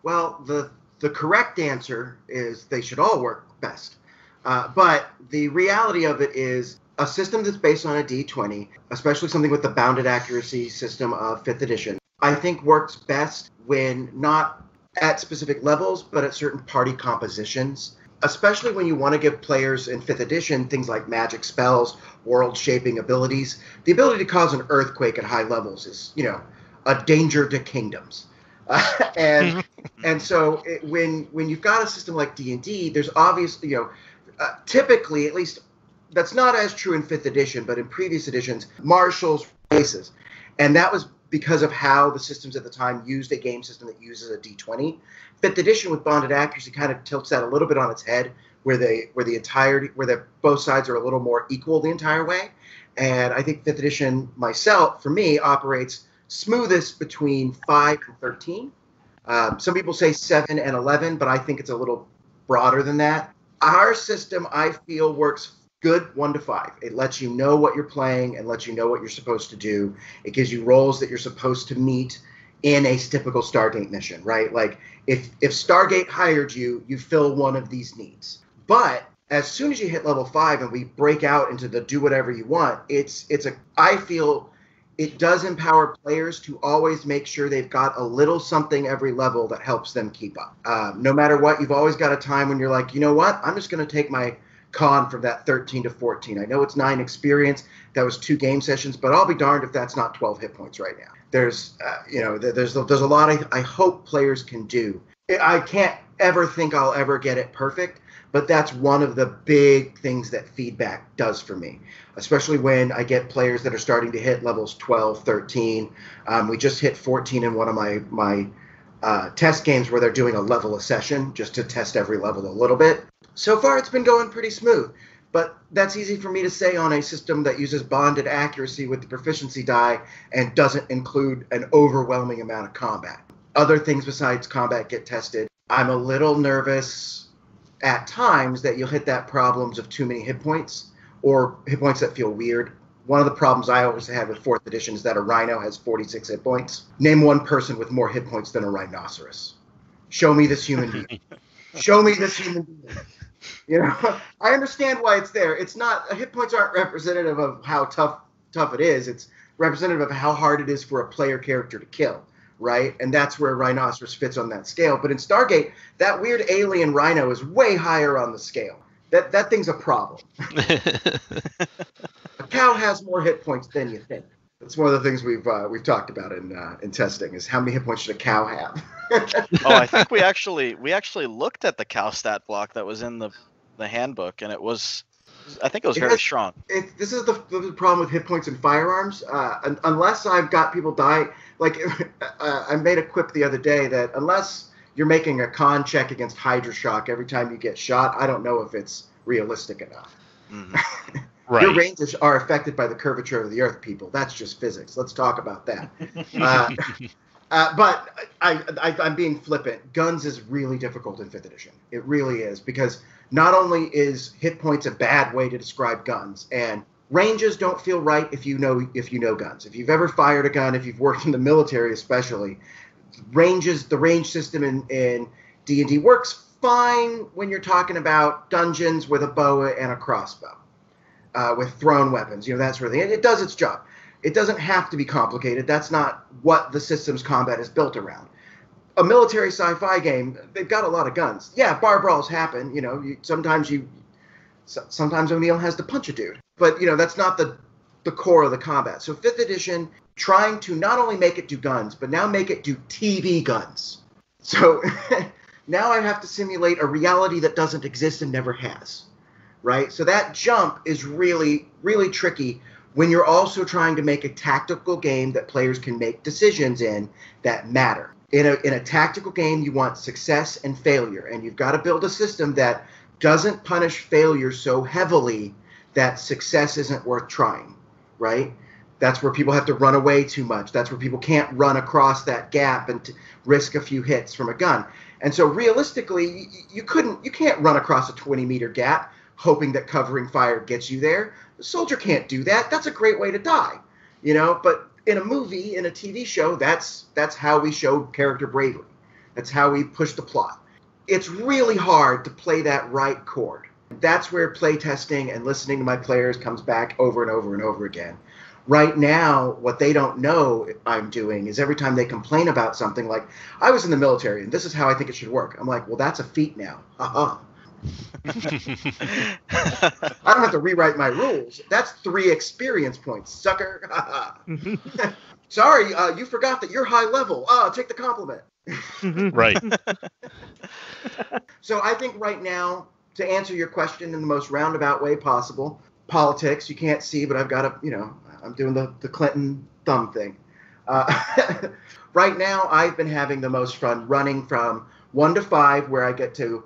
Well, the correct answer is they should all work best, but the reality of it is a system that's based on a D20, especially something with the bounded accuracy system of 5th edition, I think works best when not at specific levels, but at certain party compositions, especially when you want to give players in 5th edition things like magic spells, world-shaping abilities. The ability to cause an earthquake at high levels is, a danger to kingdoms. And so when you've got a system like D&D, there's obviously, typically, at least that's not as true in 5th edition, but in previous editions, marshals, races. And that was because of how the systems at the time used a game system that uses a D20. 5th edition with bonded accuracy kind of tilts that a little bit on its head, where both sides are a little more equal the entire way. And I think 5th edition for me, operates smoothest between 5 and 13. Some people say 7 and 11, but I think it's a little broader than that. Our system, I feel, works good 1 to 5. It lets you know what you're playing and lets you know what you're supposed to do. It gives you roles that you're supposed to meet in a typical Stargate mission, right? Like if Stargate hired you, you fill one of these needs. But as soon as you hit level 5 and we break out into the do whatever you want, I feel it does empower players to always make sure they've got a little something every level that helps them keep up. No matter what, you've always got a time when you're like, you know what, I'm just going to take my con from that 13 to 14. I know it's 9 experience. That was 2 game sessions, but I'll be darned if that's not 12 hit points right now. There's a lot I hope players can do. I can't ever think I'll ever get it perfect, but that's one of the big things that feedback does for me, especially when I get players that are starting to hit levels 12, 13. We just hit 14 in one of my test games where they're doing a level a session just to test every level a little bit. So far, it's been going pretty smooth, but that's easy for me to say on a system that uses bonded accuracy with the proficiency die and doesn't include an overwhelming amount of combat. Other things besides combat get tested. I'm a little nervous at times that you'll hit that problems of too many hit points or hit points that feel weird. One of the problems I always had with 4th edition is that a rhino has 46 hit points. Name one person with more hit points than a rhinoceros. Show me this human being. Show me this human being. You know, I understand why it's there. It's not, hit points aren't representative of how tough it is. It's representative of how hard it is for a player character to kill, right? And that's where Rhinoceros fits on that scale. But in Stargate, that weird alien rhino is way higher on the scale. That thing's a problem. A cow has more hit points than you think. That's one of the things we've talked about in testing is how many hit points should a cow have.
I think we actually looked at the cow stat block that was in the handbook, and I think it was very strong.
This is the problem with hit points and firearms. Unless I've got people die, like I made a quip the other day that unless you're making a con check against Hydra Shock every time you get shot, I don't know if it's realistic enough. Mm-hmm. Right. Your ranges are affected by the curvature of the Earth, people. That's just physics. Let's talk about that. But I'm being flippant. Guns is really difficult in 5th edition. It really is, because not only is hit points a bad way to describe guns, and ranges don't feel right if you know guns. If you've ever fired a gun, if you've worked in the military especially, the range system in D&D works fine when you're talking about dungeons with a bow and a crossbow. With thrown weapons, that sort of thing. It does its job. It doesn't have to be complicated. That's not what the system's combat is built around. A military sci-fi game, they've got a lot of guns. Yeah, bar brawls happen. Sometimes O'Neill has to punch a dude. But, that's not the core of the combat. So 5th edition, trying to not only make it do guns, but now make it do TV guns. So now I have to simulate a reality that doesn't exist and never has. Right? So that jump is really, really tricky when you're also trying to make a tactical game that players can make decisions in that matter. In a tactical game, you want success and failure, and you've got to build a system that doesn't punish failure so heavily that success isn't worth trying, right? That's where people have to run away too much. That's where people can't run across that gap and risk a few hits from a gun. And so realistically, you can't run across a 20-meter gap hoping that covering fire gets you there. The soldier can't do that. That's a great way to die, But in a movie, in a TV show, that's how we show character bravery. That's how we push the plot. It's really hard to play that right chord. That's where playtesting and listening to my players comes back over and over and over again. Right now, what they don't know I'm doing is every time they complain about something like, I was in the military and this is how I think it should work. I'm like, well, that's a feat now. Ha-ha. I don't have to rewrite my rules. That's 3 experience points, sucker. Sorry, you forgot that you're high level. Take the compliment.
Right.
So I think right now, to answer your question in the most roundabout way possible, politics, you can't see, but I've got I'm doing the Clinton thumb thing. Right now, I've been having the most fun running from 1 to 5, where I get to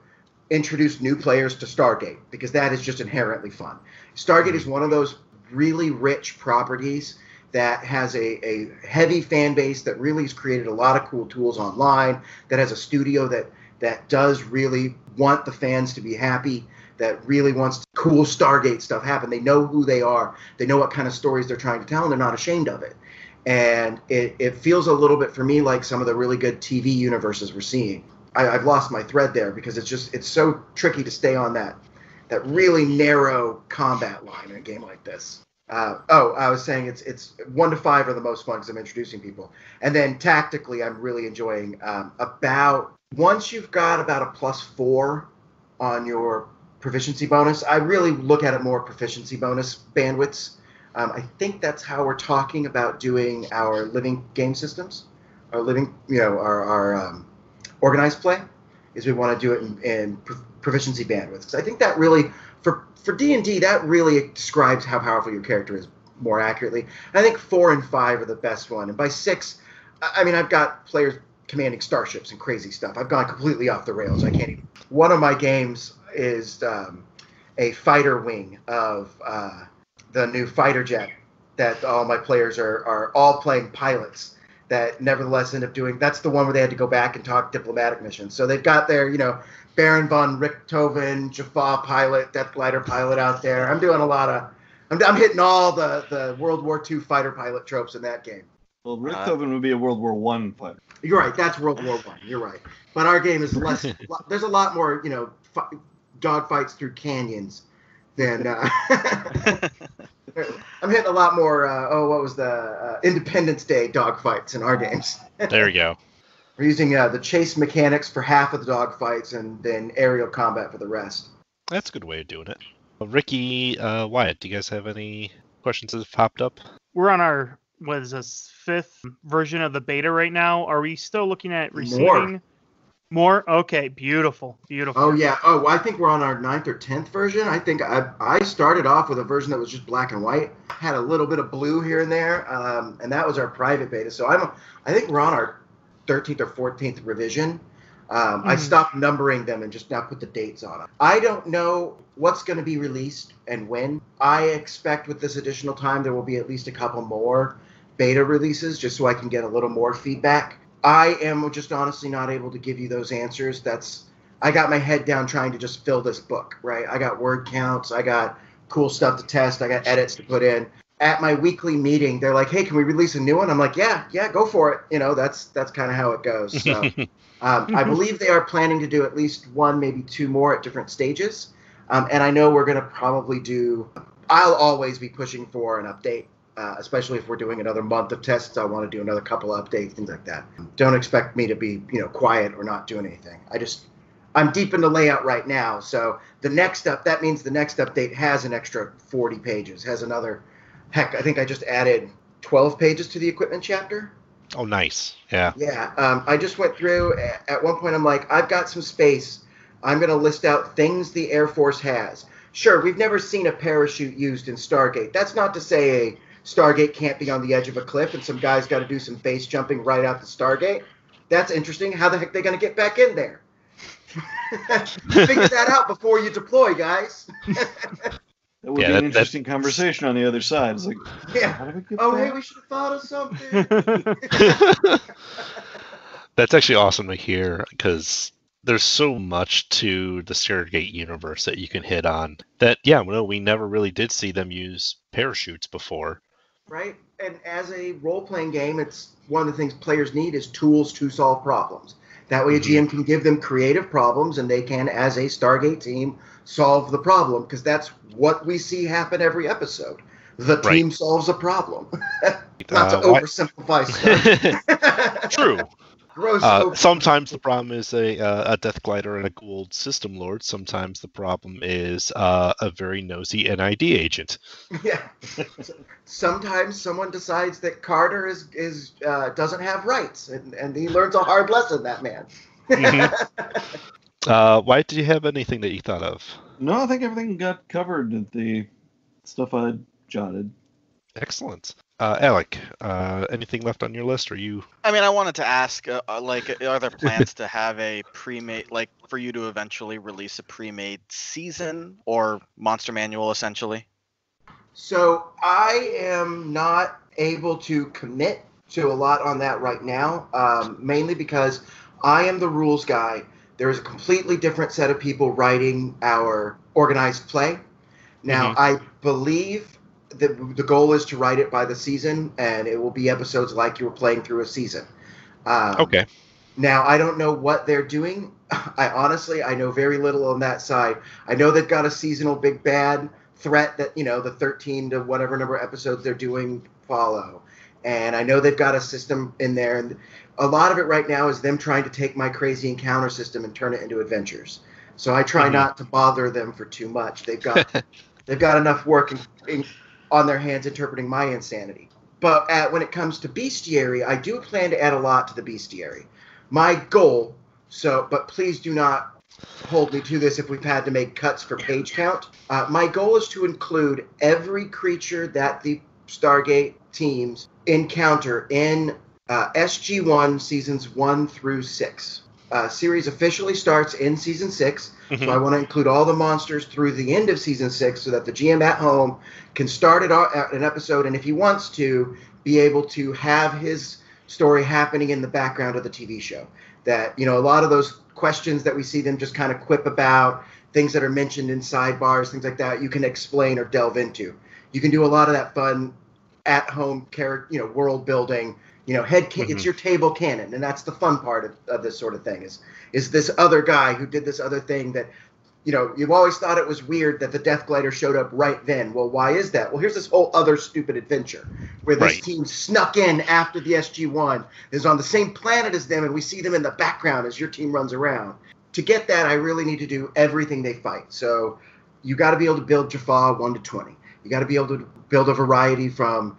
introduce new players to Stargate, because that is just inherently fun. Stargate is one of those really rich properties that has a heavy fan base, that really has created a lot of cool tools online, that has a studio that does really want the fans to be happy, that really wants cool Stargate stuff happen. They know who they are. They know what kind of stories they're trying to tell, and they're not ashamed of it. And it feels a little bit for me like some of the really good TV universes we're seeing. I've lost my thread there, because it's so tricky to stay on that really narrow combat line in a game like this. I was saying it's 1 to 5 are the most fun because I'm introducing people. And then tactically, I'm really enjoying once you've got about a +4 on your proficiency bonus, I really look at it more proficiency bonus bandwidths. I think that's how we're talking about doing our living game systems, our living, our organized play, is we want to do it in proficiency bandwidths. Because I think that really, for D&D, that really describes how powerful your character is more accurately. And I think 4 and 5 are the best one. And by 6, I mean, I've got players commanding starships and crazy stuff. I've gone completely off the rails. I can't even. One of my games is a fighter wing of the new fighter jet that all my players are all playing pilots that nevertheless end up doing. That's the one where they had to go back and talk diplomatic missions. So they've got their, Baron von Richthofen, Jaffa pilot, Death Glider pilot out there. I'm doing a lot of, I'm hitting all the World War II fighter pilot tropes in that game.
Well, Richthofen would be a World War I fighter.
You're right. That's World War I. You're right. But our game is less. There's a lot more, dogfights through canyons than. I'm hitting a lot more. What was the Independence Day dogfights in our games?
There you go.
We're using the chase mechanics for half of the dogfights, and then aerial combat for the rest.
That's a good way of doing it. Ricky, Wyatt, do you guys have any questions that have popped up?
We're on our, 5th version of the beta right now. Are we still looking at receiving more? Okay, beautiful.
Oh, yeah. Oh, I think we're on our 9th or 10th version. I think I started off with a version that was just black and white. Had a little bit of blue here and there, and that was our private beta. So I think we're on our 13th or 14th revision. I stopped numbering them and just now put the dates on them. I don't know what's going to be released and when. I expect with this additional time there will be at least a couple more beta releases, just so I can get a little more feedback. I am just honestly not able to give you those answers. I got my head down trying to just fill this book, right? I got word counts, I got cool stuff to test, I got edits to put in. At my weekly meeting, they're like, "Hey, can we release a new one?" I'm like, "Yeah, go for it." That's kind of how it goes. So, I believe they are planning to do at least 1, maybe 2 more at different stages. And I know we're going to probably I'll always be pushing for an update, especially if we're doing another month of tests. I want to do another couple of updates, things like that. Don't expect me to be, quiet or not doing anything. I'm deep in the layout right now. So that means the next update has an extra 40 pages, has another. Heck, I think I just added 12 pages to the equipment chapter.
Oh, nice. Yeah.
Yeah. I just went through. At one point, I'm like, I've got some space. I'm going to list out things the Air Force has. Sure, we've never seen a parachute used in Stargate. That's not to say a Stargate can't be on the edge of a cliff and some guy's got to do some base jumping right out the Stargate. That's interesting. How the heck are they going to get back in there? Figure that out before you deploy, guys.
That would be an interesting conversation on the other side. It's like,
yeah. Hey, we should have thought of something.
That's actually awesome to hear, because there's so much to the Stargate universe that you can hit on. That, we never really did see them use parachutes before.
Right, and as a role-playing game, it's one of the things players need is tools to solve problems. That way a GM can give them creative problems, and they can, as a Stargate team, solve the problem, because that's what we see happen every episode. The team solves a problem. Not to oversimplify stuff.
True. Sometimes the problem is a Death Glider and a Gould System Lord. Sometimes the problem is a very nosy NID agent.
Yeah. Sometimes someone decides that Carter is doesn't have rights, and he learns a hard lesson, that man.
Why did you have anything that you thought of?
No, I think everything got covered at the stuff I jotted.
Excellent. Alec, anything left on your list? Or you?
I mean, I wanted to ask, are there plans to have a pre-made, like, for you to eventually release a pre-made season or monster manual, essentially?
So I am not able to commit to a lot on that right now, mainly because I am the rules guy. There is a completely different set of people writing our organized play. Now, I believe that the goal is to write it by the season, and it will be episodes like you were playing through a season.
Okay.
Now, I don't know what they're doing. I know very little on that side. I know they've got a seasonal big bad threat that, the 13 to whatever number of episodes they're doing follow. And I know they've got a system in there. And a lot of it right now is them trying to take my crazy encounter system and turn it into adventures. So I try not to bother them for too much. They've got enough work on their hands interpreting my insanity. But when it comes to bestiary, I do plan to add a lot to the bestiary. My goal, but please do not hold me to this if we've had to make cuts for page count. My goal is to include every creature that the Stargate teams encounter in SG1 seasons 1 through 6. Series officially starts in season 6, so I want to include all the monsters through the end of season 6 so that the GM at home can start an episode, and if he wants to, be able to have his story happening in the background of the TV show. That, a lot of those questions that we see them just kind of quip about, things that are mentioned in sidebars, things like that, you can explain or delve into. You can do a lot of that fun at-home character, world building. It's your table canon, and that's the fun part of this sort of thing. Is this other guy who did this other thing that, you've always thought it was weird that the Death Glider showed up right then. Well, why is that? Well, here's this whole other stupid adventure where this team snuck in after the SG-1, is on the same planet as them, and we see them in the background as your team runs around. To get that, I really need to do everything they fight. So you got to be able to build Jaffa 1 to 20. You got to be able to build a variety from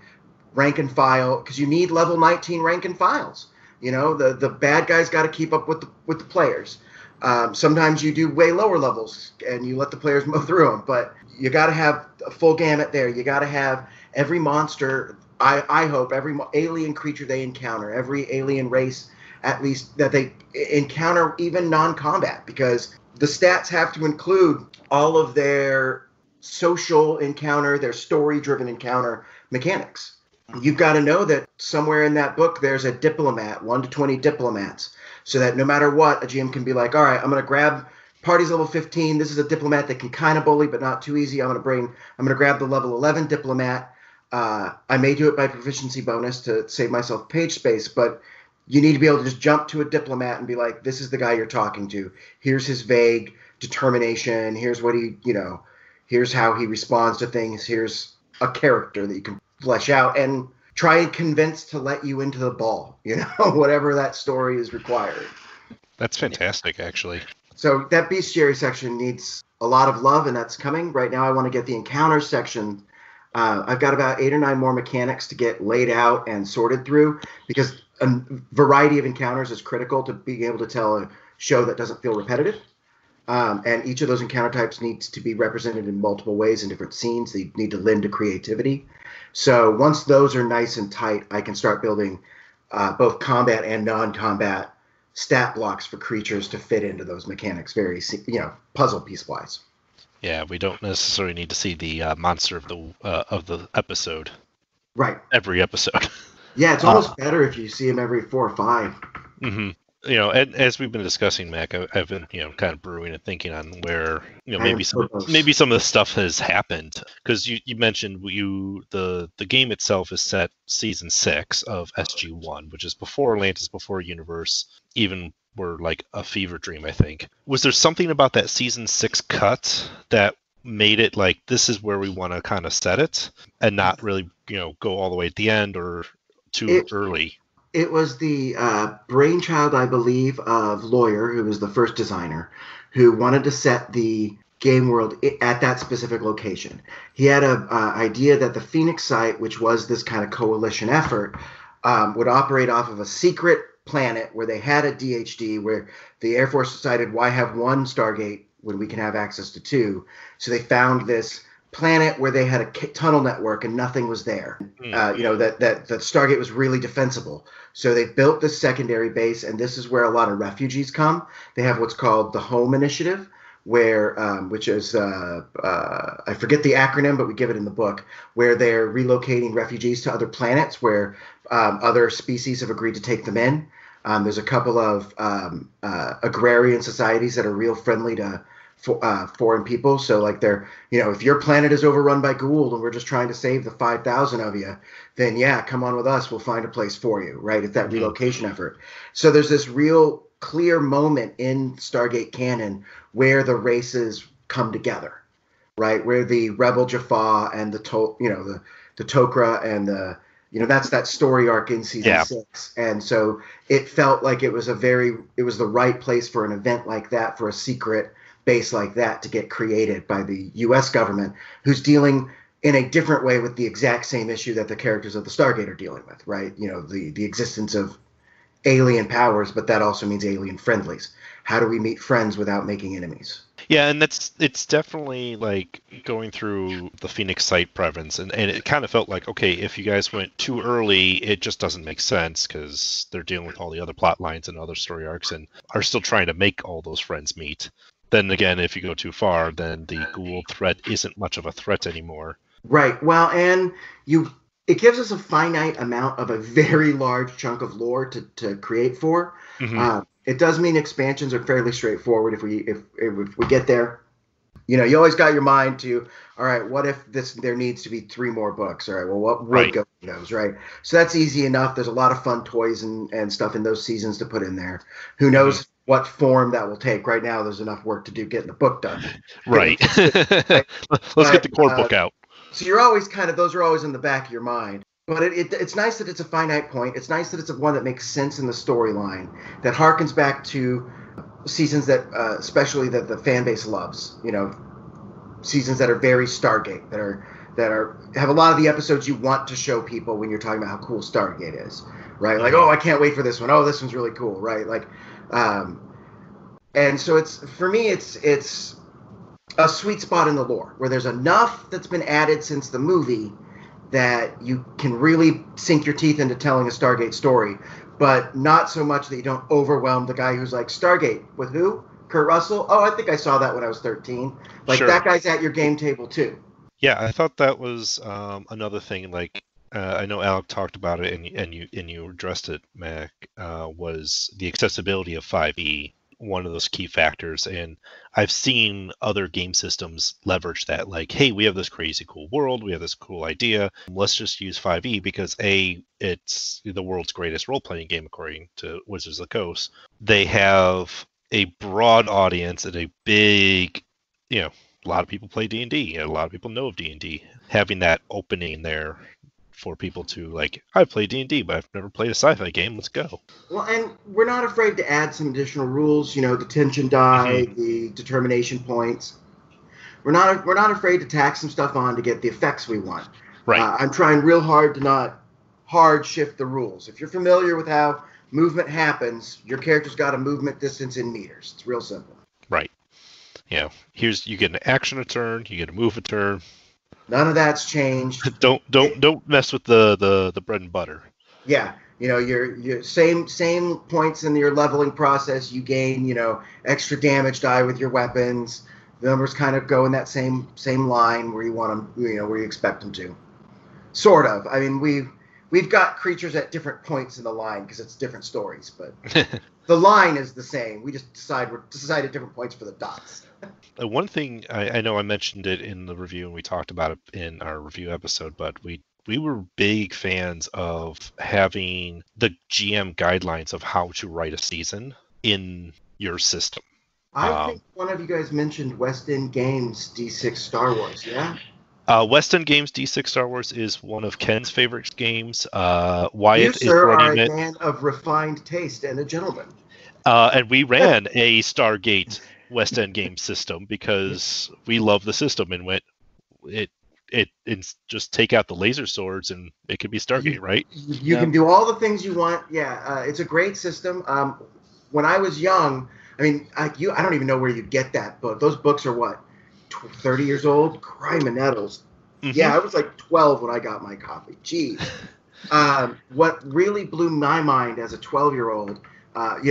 rank and file, because you need level 19 rank and files. The bad guys got to keep up with the players. Sometimes you do way lower levels and you let the players mow through them, but you got to have a full gamut there. You got to have every monster. I hope every alien creature they encounter, every alien race at least that they encounter, even non-combat, because the stats have to include all of their social encounter, their story-driven encounter mechanics. You've got to know that somewhere in that book there's a diplomat, 1 to 20 diplomats, so that no matter what, a GM can be like, all right, I'm going to grab party's level 15. This is a diplomat that can kind of bully, but not too easy. I'm going to grab the level 11 diplomat. I may do it by proficiency bonus to save myself page space, but you need to be able to just jump to a diplomat and be like, this is the guy you're talking to. Here's his vague determination. Here's what here's how he responds to things. Here's a character that you can flesh out and try and convince to let you into the ball, whatever that story is required.
That's fantastic, actually.
So that bestiary section needs a lot of love, and that's coming. Right now I want to get the encounter section. I've got about 8 or 9 more mechanics to get laid out and sorted through, because a variety of encounters is critical to being able to tell a show that doesn't feel repetitive. And each of those encounter types needs to be represented in multiple ways in different scenes. They need to lend to creativity. So once those are nice and tight, I can start building both combat and non-combat stat blocks for creatures to fit into those mechanics very, puzzle piece-wise.
Yeah, we don't necessarily need to see the monster of the episode.
Right.
Every episode.
Yeah, it's almost better if you see him every 4 or 5.
Mm-hmm. And as we've been discussing, Mac, I've been, kind of brewing and thinking on where, maybe some of the stuff has happened, because you mentioned the game itself is set season 6 of SG1, which is before Atlantis, before Universe, even were like a fever dream, I think. Was there something about that season 6 cut that made it like, this is where we want to kind of set it and not really, go all the way at the end or too early?
It was the brainchild, I believe, of Lawyer, who was the first designer, who wanted to set the game world at that specific location. He had an idea that the Phoenix site, which was this kind of coalition effort, would operate off of a secret planet where they had a DHD, where the Air Force decided, why have 1 Stargate when we can have access to 2? So they found this planet where they had a tunnel network and nothing was there. That Stargate was really defensible. So they built this secondary base, and this is where a lot of refugees come. They have what's called the Home Initiative, where which is I forget the acronym, but we give it in the book, where they're relocating refugees to other planets where other species have agreed to take them in. There's a couple of agrarian societies that are real friendly to foreign people. So like if your planet is overrun by Gould and we're just trying to save the 5,000 of you, then yeah, come on with us. We'll find a place for you, right? It's that relocation effort. So there's this real clear moment in Stargate canon where the races come together, right? Where the Rebel Jaffa and the Tok'ra and the that's that story arc in season 6. And so it felt like it was the right place for an event like that, for a secret base like that to get created by the U.S. government, who's dealing in a different way with the exact same issue that the characters of the Stargate are dealing with, right? The existence of alien powers, but that also means alien friendlies. How do we meet friends without making enemies?
Yeah, and it's definitely like going through the Phoenix site prevalence, and it kind of felt like, okay, if you guys went too early, it just doesn't make sense because they're dealing with all the other plot lines and other story arcs and are still trying to make all those friends meet. Then again, if you go too far, then the Gould threat isn't much of a threat anymore.
Right. Well, and it gives us a finite amount of a very large chunk of lore to create for. Mm-hmm. It does mean expansions are fairly straightforward if we get there. You always got your mind to, all right, what if there needs to be 3 more books? All right, well, what would go in those, right? So that's easy enough. There's a lot of fun toys and stuff in those seasons to put in there. Who knows what form that will take? Right now, there's enough work to do getting the book done.
Right. Let's get the core book out.
So you're always those are always in the back of your mind. But it's nice that it's a finite point. It's nice that it's one that makes sense in the storyline, that harkens back to seasons that, especially that the fan base loves. Seasons that are very Stargate, that have a lot of the episodes you want to show people when you're talking about how cool Stargate is, right? Like, oh, I can't wait for this one. Oh, this one's really cool, right? Like, and so for me, it's a sweet spot in the lore where there's enough that's been added since the movie that you can really sink your teeth into telling a Stargate story, but not so much that you don't overwhelm the guy who's like, Stargate, with who? Kurt Russell? Oh, I think I saw that when I was 13. Like, sure. That guy's at your game table, too.
Yeah, I thought that was another thing. Like, I know Alec talked about it, and you addressed it, Mac, was the accessibility of 5e. One of those key factors, and I've seen other game systems leverage that, like, hey, we have this crazy cool world, we have this cool idea, let's just use 5e because it's the world's greatest role-playing game according to Wizards of the Coast. They have a broad audience and a big, a lot of people play D&D, and a lot of people know of D&D. Having that opening there for people to, like, I play D&D, but I've never played a sci-fi game. Let's go.
Well, and we're not afraid to add some additional rules. The tension die, the determination points. We're not afraid to tack some stuff on to get the effects we want.
Right.
I'm trying real hard to not hard shift the rules. If you're familiar with how movement happens, your character's got a movement distance in meters. It's real simple.
Right. You get an action a turn, you get a move a turn.
None of that's changed.
Don't mess with the bread and butter.
Yeah, your same points in your leveling process. You gain extra damage die with your weapons. The numbers kind of go in that same line where you want them, where you expect them to. Sort of. I mean, we've got creatures at different points in the line because it's different stories, but the line is the same. We just decide at different points for the dots.
One thing I know I mentioned it in the review and we talked about it in our review episode, but we were big fans of having the GM guidelines of how to write a season in your system.
I think one of you guys mentioned West End Games D6 Star Wars, yeah?
West End Games D6 Star Wars is one of Ken's favorite games. Wyitt
is running it. You, sir, are a man of refined taste and a gentleman.
And we ran a Stargate West End game system because we love the system and went it's just take out the laser swords and it could be Stargate, right?
You can do all the things you want. Yeah, it's a great system. When I was young, I mean, I don't even know where you'd get that book. Those books are what, 30 years old. Crime and nettles. Mm-hmm. Yeah, I was like 12 when I got my copy. Jeez. What really blew my mind as a 12-year-old,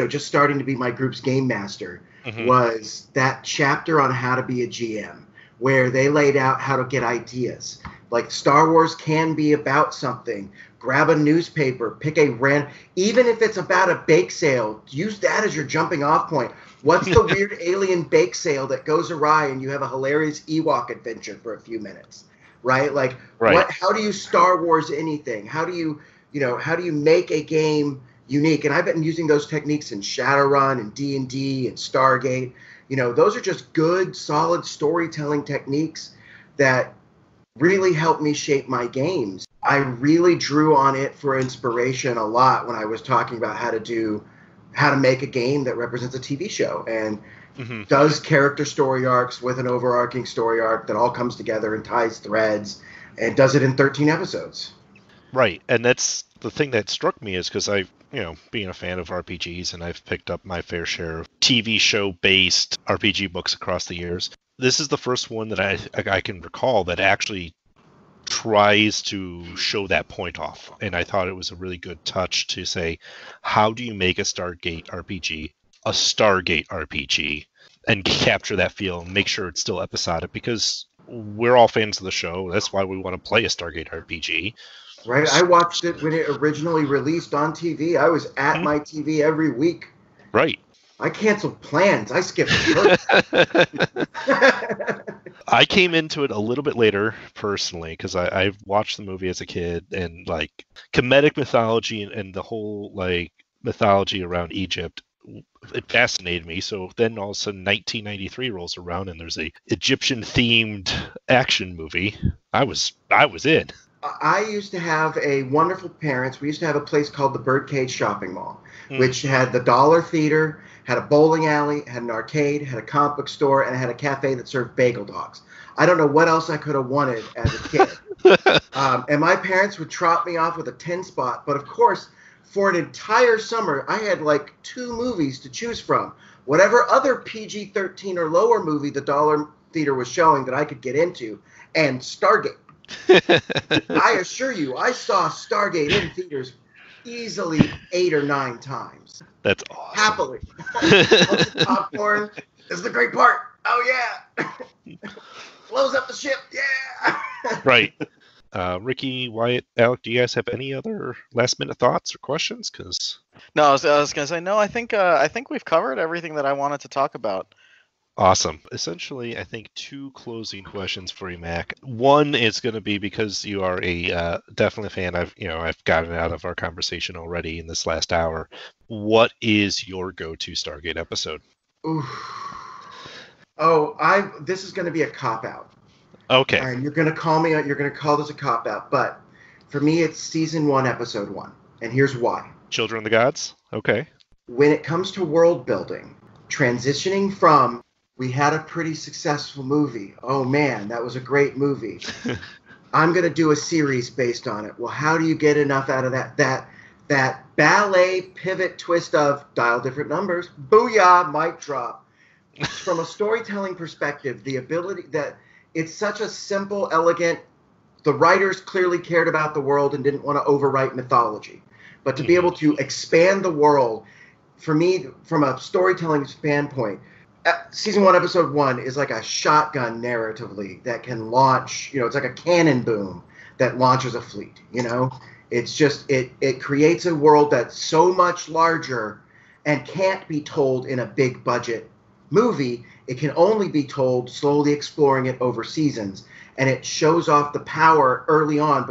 just starting to be my group's game master, was that chapter on how to be a GM, where they laid out how to get ideas. Like Star Wars can be about something. Grab a newspaper, pick a random, even if it's about a bake sale, use that as your jumping off point. What's the weird alien bake sale that goes awry and you have a hilarious Ewok adventure for a few minutes, right? Like, how do you Star Wars anything? How do you make a game unique? And I've been using those techniques in Shadowrun and D&D and Stargate. Those are just good, solid storytelling techniques that really helped me shape my games. I really drew on it for inspiration a lot when I was talking about how to make a game that represents a TV show and does character story arcs with an overarching story arc that all comes together and ties threads and does it in 13 episodes.
Right. And that's the thing that struck me is because being a fan of RPGs, and I've picked up my fair share of TV show-based RPG books across the years. This is the first one that I can recall that actually tries to show that point off. And I thought it was a really good touch to say, how do you make a Stargate RPG a Stargate RPG and capture that feel and make sure it's still episodic? Because we're all fans of the show. That's why we want to play a Stargate RPG.
Right. I watched it when it originally released on TV. I was at my TV every week.
Right.
I canceled plans. I skipped
I came into it a little bit later, personally, because I watched the movie as a kid, and like Kemetic mythology and the whole like mythology around Egypt, it fascinated me. So then all of a sudden 1993 rolls around and there's a Egyptian themed action movie. I was in.
I used to have a wonderful parents. We used to have a place called the Birdcage Shopping Mall, which had the Dollar Theater, had a bowling alley, had an arcade, had a comic book store, and it had a cafe that served bagel dogs. I don't know what else I could have wanted as a kid. And my parents would trot me off with a 10 spot. But of course, for an entire summer, I had like 2 movies to choose from. Whatever other PG-13 or lower movie the Dollar Theater was showing that I could get into, and Stargate. I assure you, I saw Stargate in theaters easily 8 or 9 times.
That's awesome.
Happily. Popcorn. This is the great part. Oh, yeah. Blows up the ship. Yeah.
Right. Ricky, Wyitt, Alec, do you guys have any other last-minute thoughts or questions?
No, I was going to say, no, I think we've covered everything that I wanted to talk about.
Awesome. Essentially, I think 2 closing questions for you, Mac. One is going to be, because you are a definitely a fan. I've gotten out of our conversation already in this last hour. What is your go-to Stargate episode?
Oof. This is going to be a cop-out.
Okay.
And you're going to call this a cop-out, but for me, it's season 1, episode 1. And here's why.
Children of the Gods? Okay.
When it comes to world building, transitioning from, we had a pretty successful movie. Oh, man, that was a great movie. I'm going to do a series based on it. Well, how do you get enough out of that ballet pivot twist of dial different numbers, booyah, mic drop. From a storytelling perspective, the ability that it's such a simple, elegant, the writers clearly cared about the world and didn't want to overwrite mythology. But to be able to expand the world, for me, from a storytelling standpoint, season 1, episode 1 is like a shotgun narratively that can launch, it's like a cannon boom that launches a fleet, It's just, it creates a world that's so much larger and can't be told in a big budget movie. It can only be told slowly exploring it over seasons. And it shows off the power early on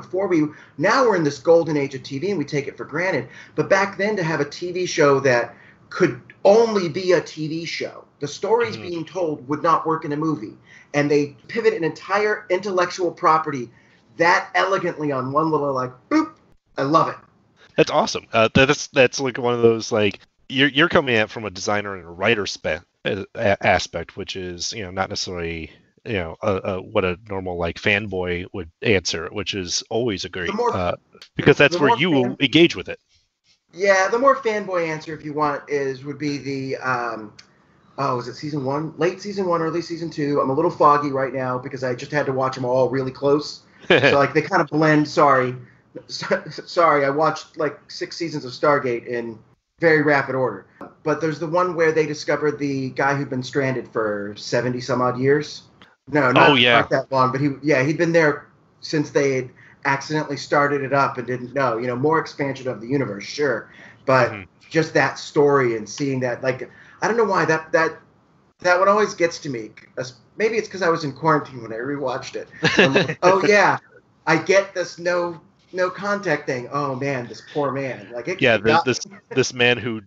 now we're in this golden age of TV and we take it for granted. But back then, to have a TV show that could only be a TV show, the stories being told would not work in a movie. And they pivot an entire intellectual property that elegantly on one little boop. I love it.
That's awesome. That's like one of those, like, you're coming at it from a designer and a writer aspect, which is, not necessarily, what a normal like fanboy would answer, which is always a great, because that's where you engage with it.
Yeah, the more fanboy answer, if you want, would be was it season 1? Late season 1, early season 2. I'm a little foggy right now because I just had to watch them all really close. So like they kind of blend. Sorry, I watched like 6 seasons of Stargate in very rapid order. But there's the one where they discovered the guy who'd been stranded for 70 some odd years. No, not quite that long, but he'd been there since they had accidentally started it up and didn't know. You know, more expansion of the universe, sure, but just that story and seeing that, like, I don't know why that one always gets to me. Maybe it's because I was in quarantine when I rewatched it. I'm like, oh yeah, I get this no contact thing. Oh man, this poor man. Like
this man who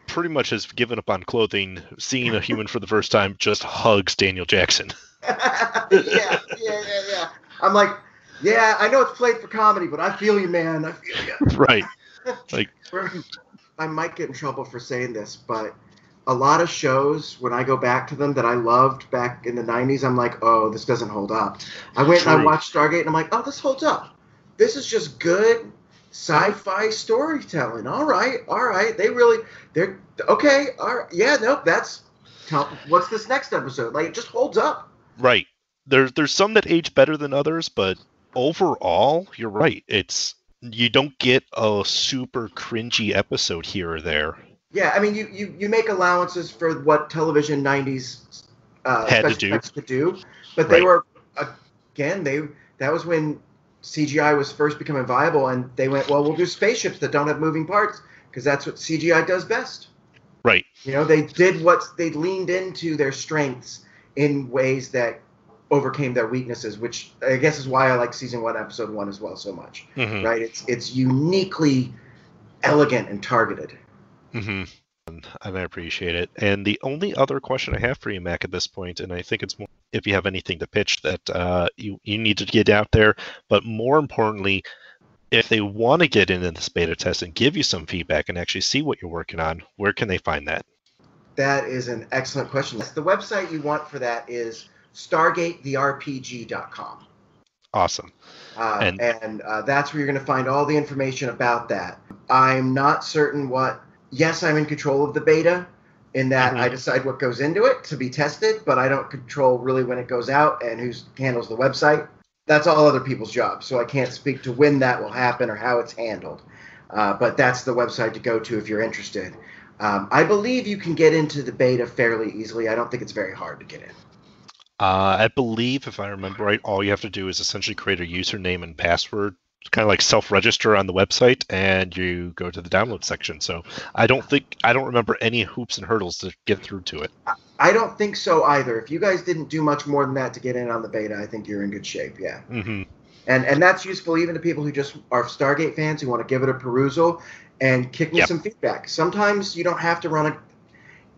pretty much has given up on clothing, seeing a human for the first time, just hugs Daniel Jackson.
yeah. I'm like, yeah, I know it's played for comedy, but I feel you, man. I feel you.
Right. Like,
I might get in trouble for saying this, but a lot of shows, when I go back to them that I loved back in the 90s, I'm like, oh, this doesn't hold up. I went and I watched Stargate, and I'm like, oh, this holds up. This is just good sci-fi storytelling. All right. They're okay. All right. Yeah, no, what's this next episode? Like, it just holds up.
Right. There's some that age better than others, but overall, you're right. You don't get a super cringy episode here or there.
Yeah, I mean, you make allowances for what television 90s
had to do.
Could do, but they were, again, that was when CGI was first becoming viable, and they went, well, we'll do spaceships that don't have moving parts, because that's what CGI does best.
Right.
You know, they leaned into their strengths in ways that overcame their weaknesses, which I guess is why I like season 1, episode 1 as well so much. Mm-hmm. Right? It's uniquely elegant and targeted.
Mm-hmm. And I appreciate it. And the only other question I have for you, Mac, at this point, and I think it's more if you have anything to pitch that you need to get out there, but more importantly, if they want to get into this beta test and give you some feedback and actually see what you're working on, where can they find that?
That is an excellent question. The website you want for that is stargatetherepg.com.
Awesome.
And that's where you're going to find all the information about that. I'm not certain yes, I'm in control of the beta in that I decide what goes into it to be tested, but I don't control really when it goes out and who handles the website. That's all other people's jobs, so I can't speak to when that will happen or how it's handled. But that's the website to go to if you're interested. I believe you can get into the beta fairly easily. I don't think it's very hard to get in.
I believe, if I remember right, all you have to do is essentially create a username and password, kind of like self-register on the website, and you go to the download section. So I don't remember any hoops and hurdles to get through to it.
I don't think so either. If you guys didn't do much more than that to get in on the beta, I think you're in good shape. Yeah. Mm-hmm. And that's useful even to people who just are Stargate fans who want to give it a perusal and kick me some feedback. Sometimes you don't have to run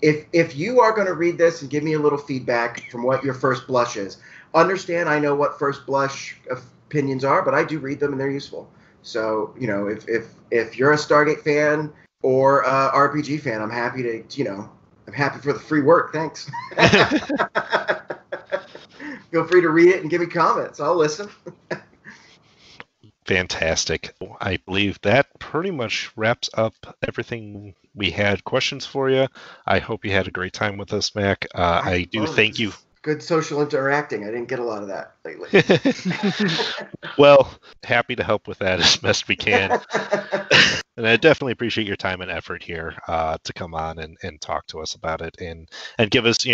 if you are going to read this and give me a little feedback from what your first blush is, understand I know what first blush opinions are, but I do read them and they're useful. So, you know, if you're a Stargate fan or a RPG fan, I'm happy to, I'm happy for the free work. Thanks. Feel free to read it and give me comments. I'll listen.
Fantastic. I believe that pretty much wraps up everything we had questions for you. I hope you had a great time with us, Mac. I do thank you.
Good social interacting. I didn't get a lot of that lately.
Well, happy to help with that as best we can. And I definitely appreciate your time and effort here to come on and talk to us about it and give us,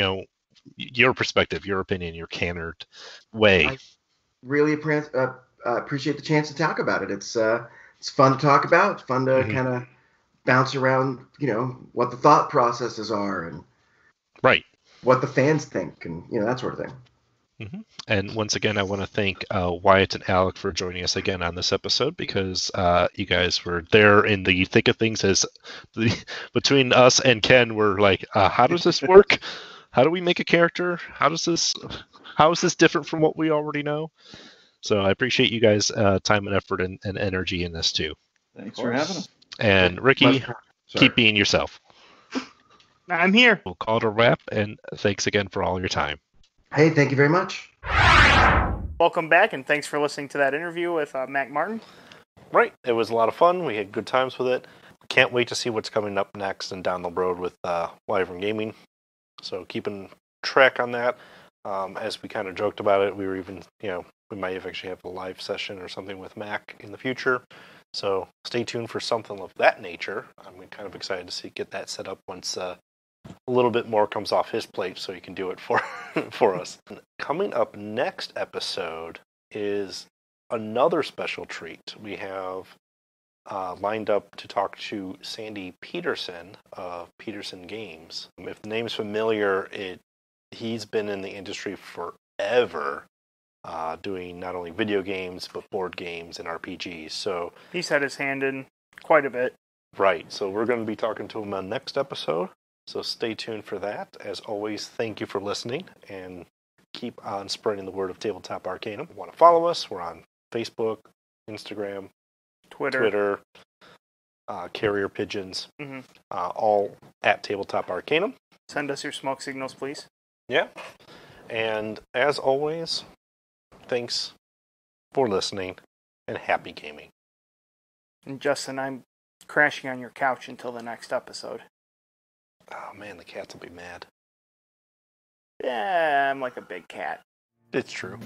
your perspective, your opinion, your candid way.
I really appreciate the chance to talk about it. It's fun to talk about. It's fun to kind of bounce around, what the thought processes are and what the fans think and, that sort of thing.
Mm-hmm. And once again, I want to thank Wyitt and Alec for joining us again on this episode because you guys were there in the thick of things between us and Ken were like, how does this work? How do we make a character? How is this different from what we already know? So I appreciate you guys' time and effort and energy in this too.
Thanks for having us.
And Ricky, keep being yourself.
I'm here.
We'll call it a wrap, and thanks again for all your time.
Hey, thank you very much.
Welcome back, and thanks for listening to that interview with Mack Martin.
Right. It was a lot of fun. We had good times with it. Can't wait to see what's coming up next and down the road with Wyvern Gaming. So keeping track on that. As we kind of joked about it, we were even, we might actually have a live session or something with Mac in the future. So stay tuned for something of that nature. I'm kind of excited to get that set up once a little bit more comes off his plate, so he can do it for us. Coming up next episode is another special treat. We have lined up to talk to Sandy Peterson of Peterson Games. If the name's familiar, he's been in the industry forever, doing not only video games but board games and RPGs. So
he's had his hand in quite a bit.
Right. So we're going to be talking to him on next episode. So stay tuned for that. As always, thank you for listening, and keep on spreading the word of Tabletop Arcanum. If you want to follow us, we're on Facebook, Instagram, Twitter, Carrier Pigeons, all at Tabletop Arcanum.
Send us your smoke signals, please.
Yeah. And as always, thanks for listening, and happy gaming.
And Justin, I'm crashing on your couch until the next episode.
Oh man, the cats will be mad.
Yeah, I'm like a big cat.
It's true.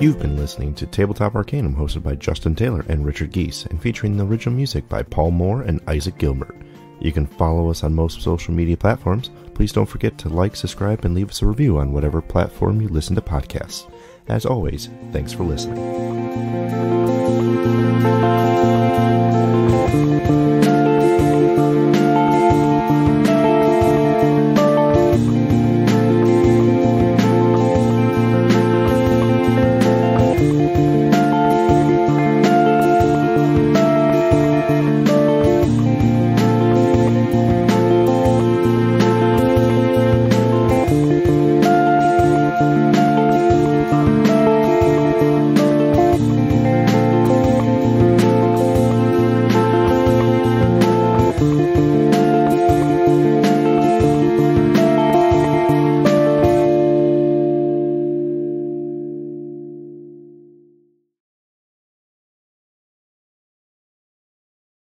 You've been listening to Tabletop Arcanum, hosted by Justin Taylor and Richard Geese, and featuring the original music by Paul Moore and Isaac Gilbert. You can follow us on most social media platforms. Please don't forget to like, subscribe, and leave us a review on whatever platform you listen to podcasts. As always, thanks for listening.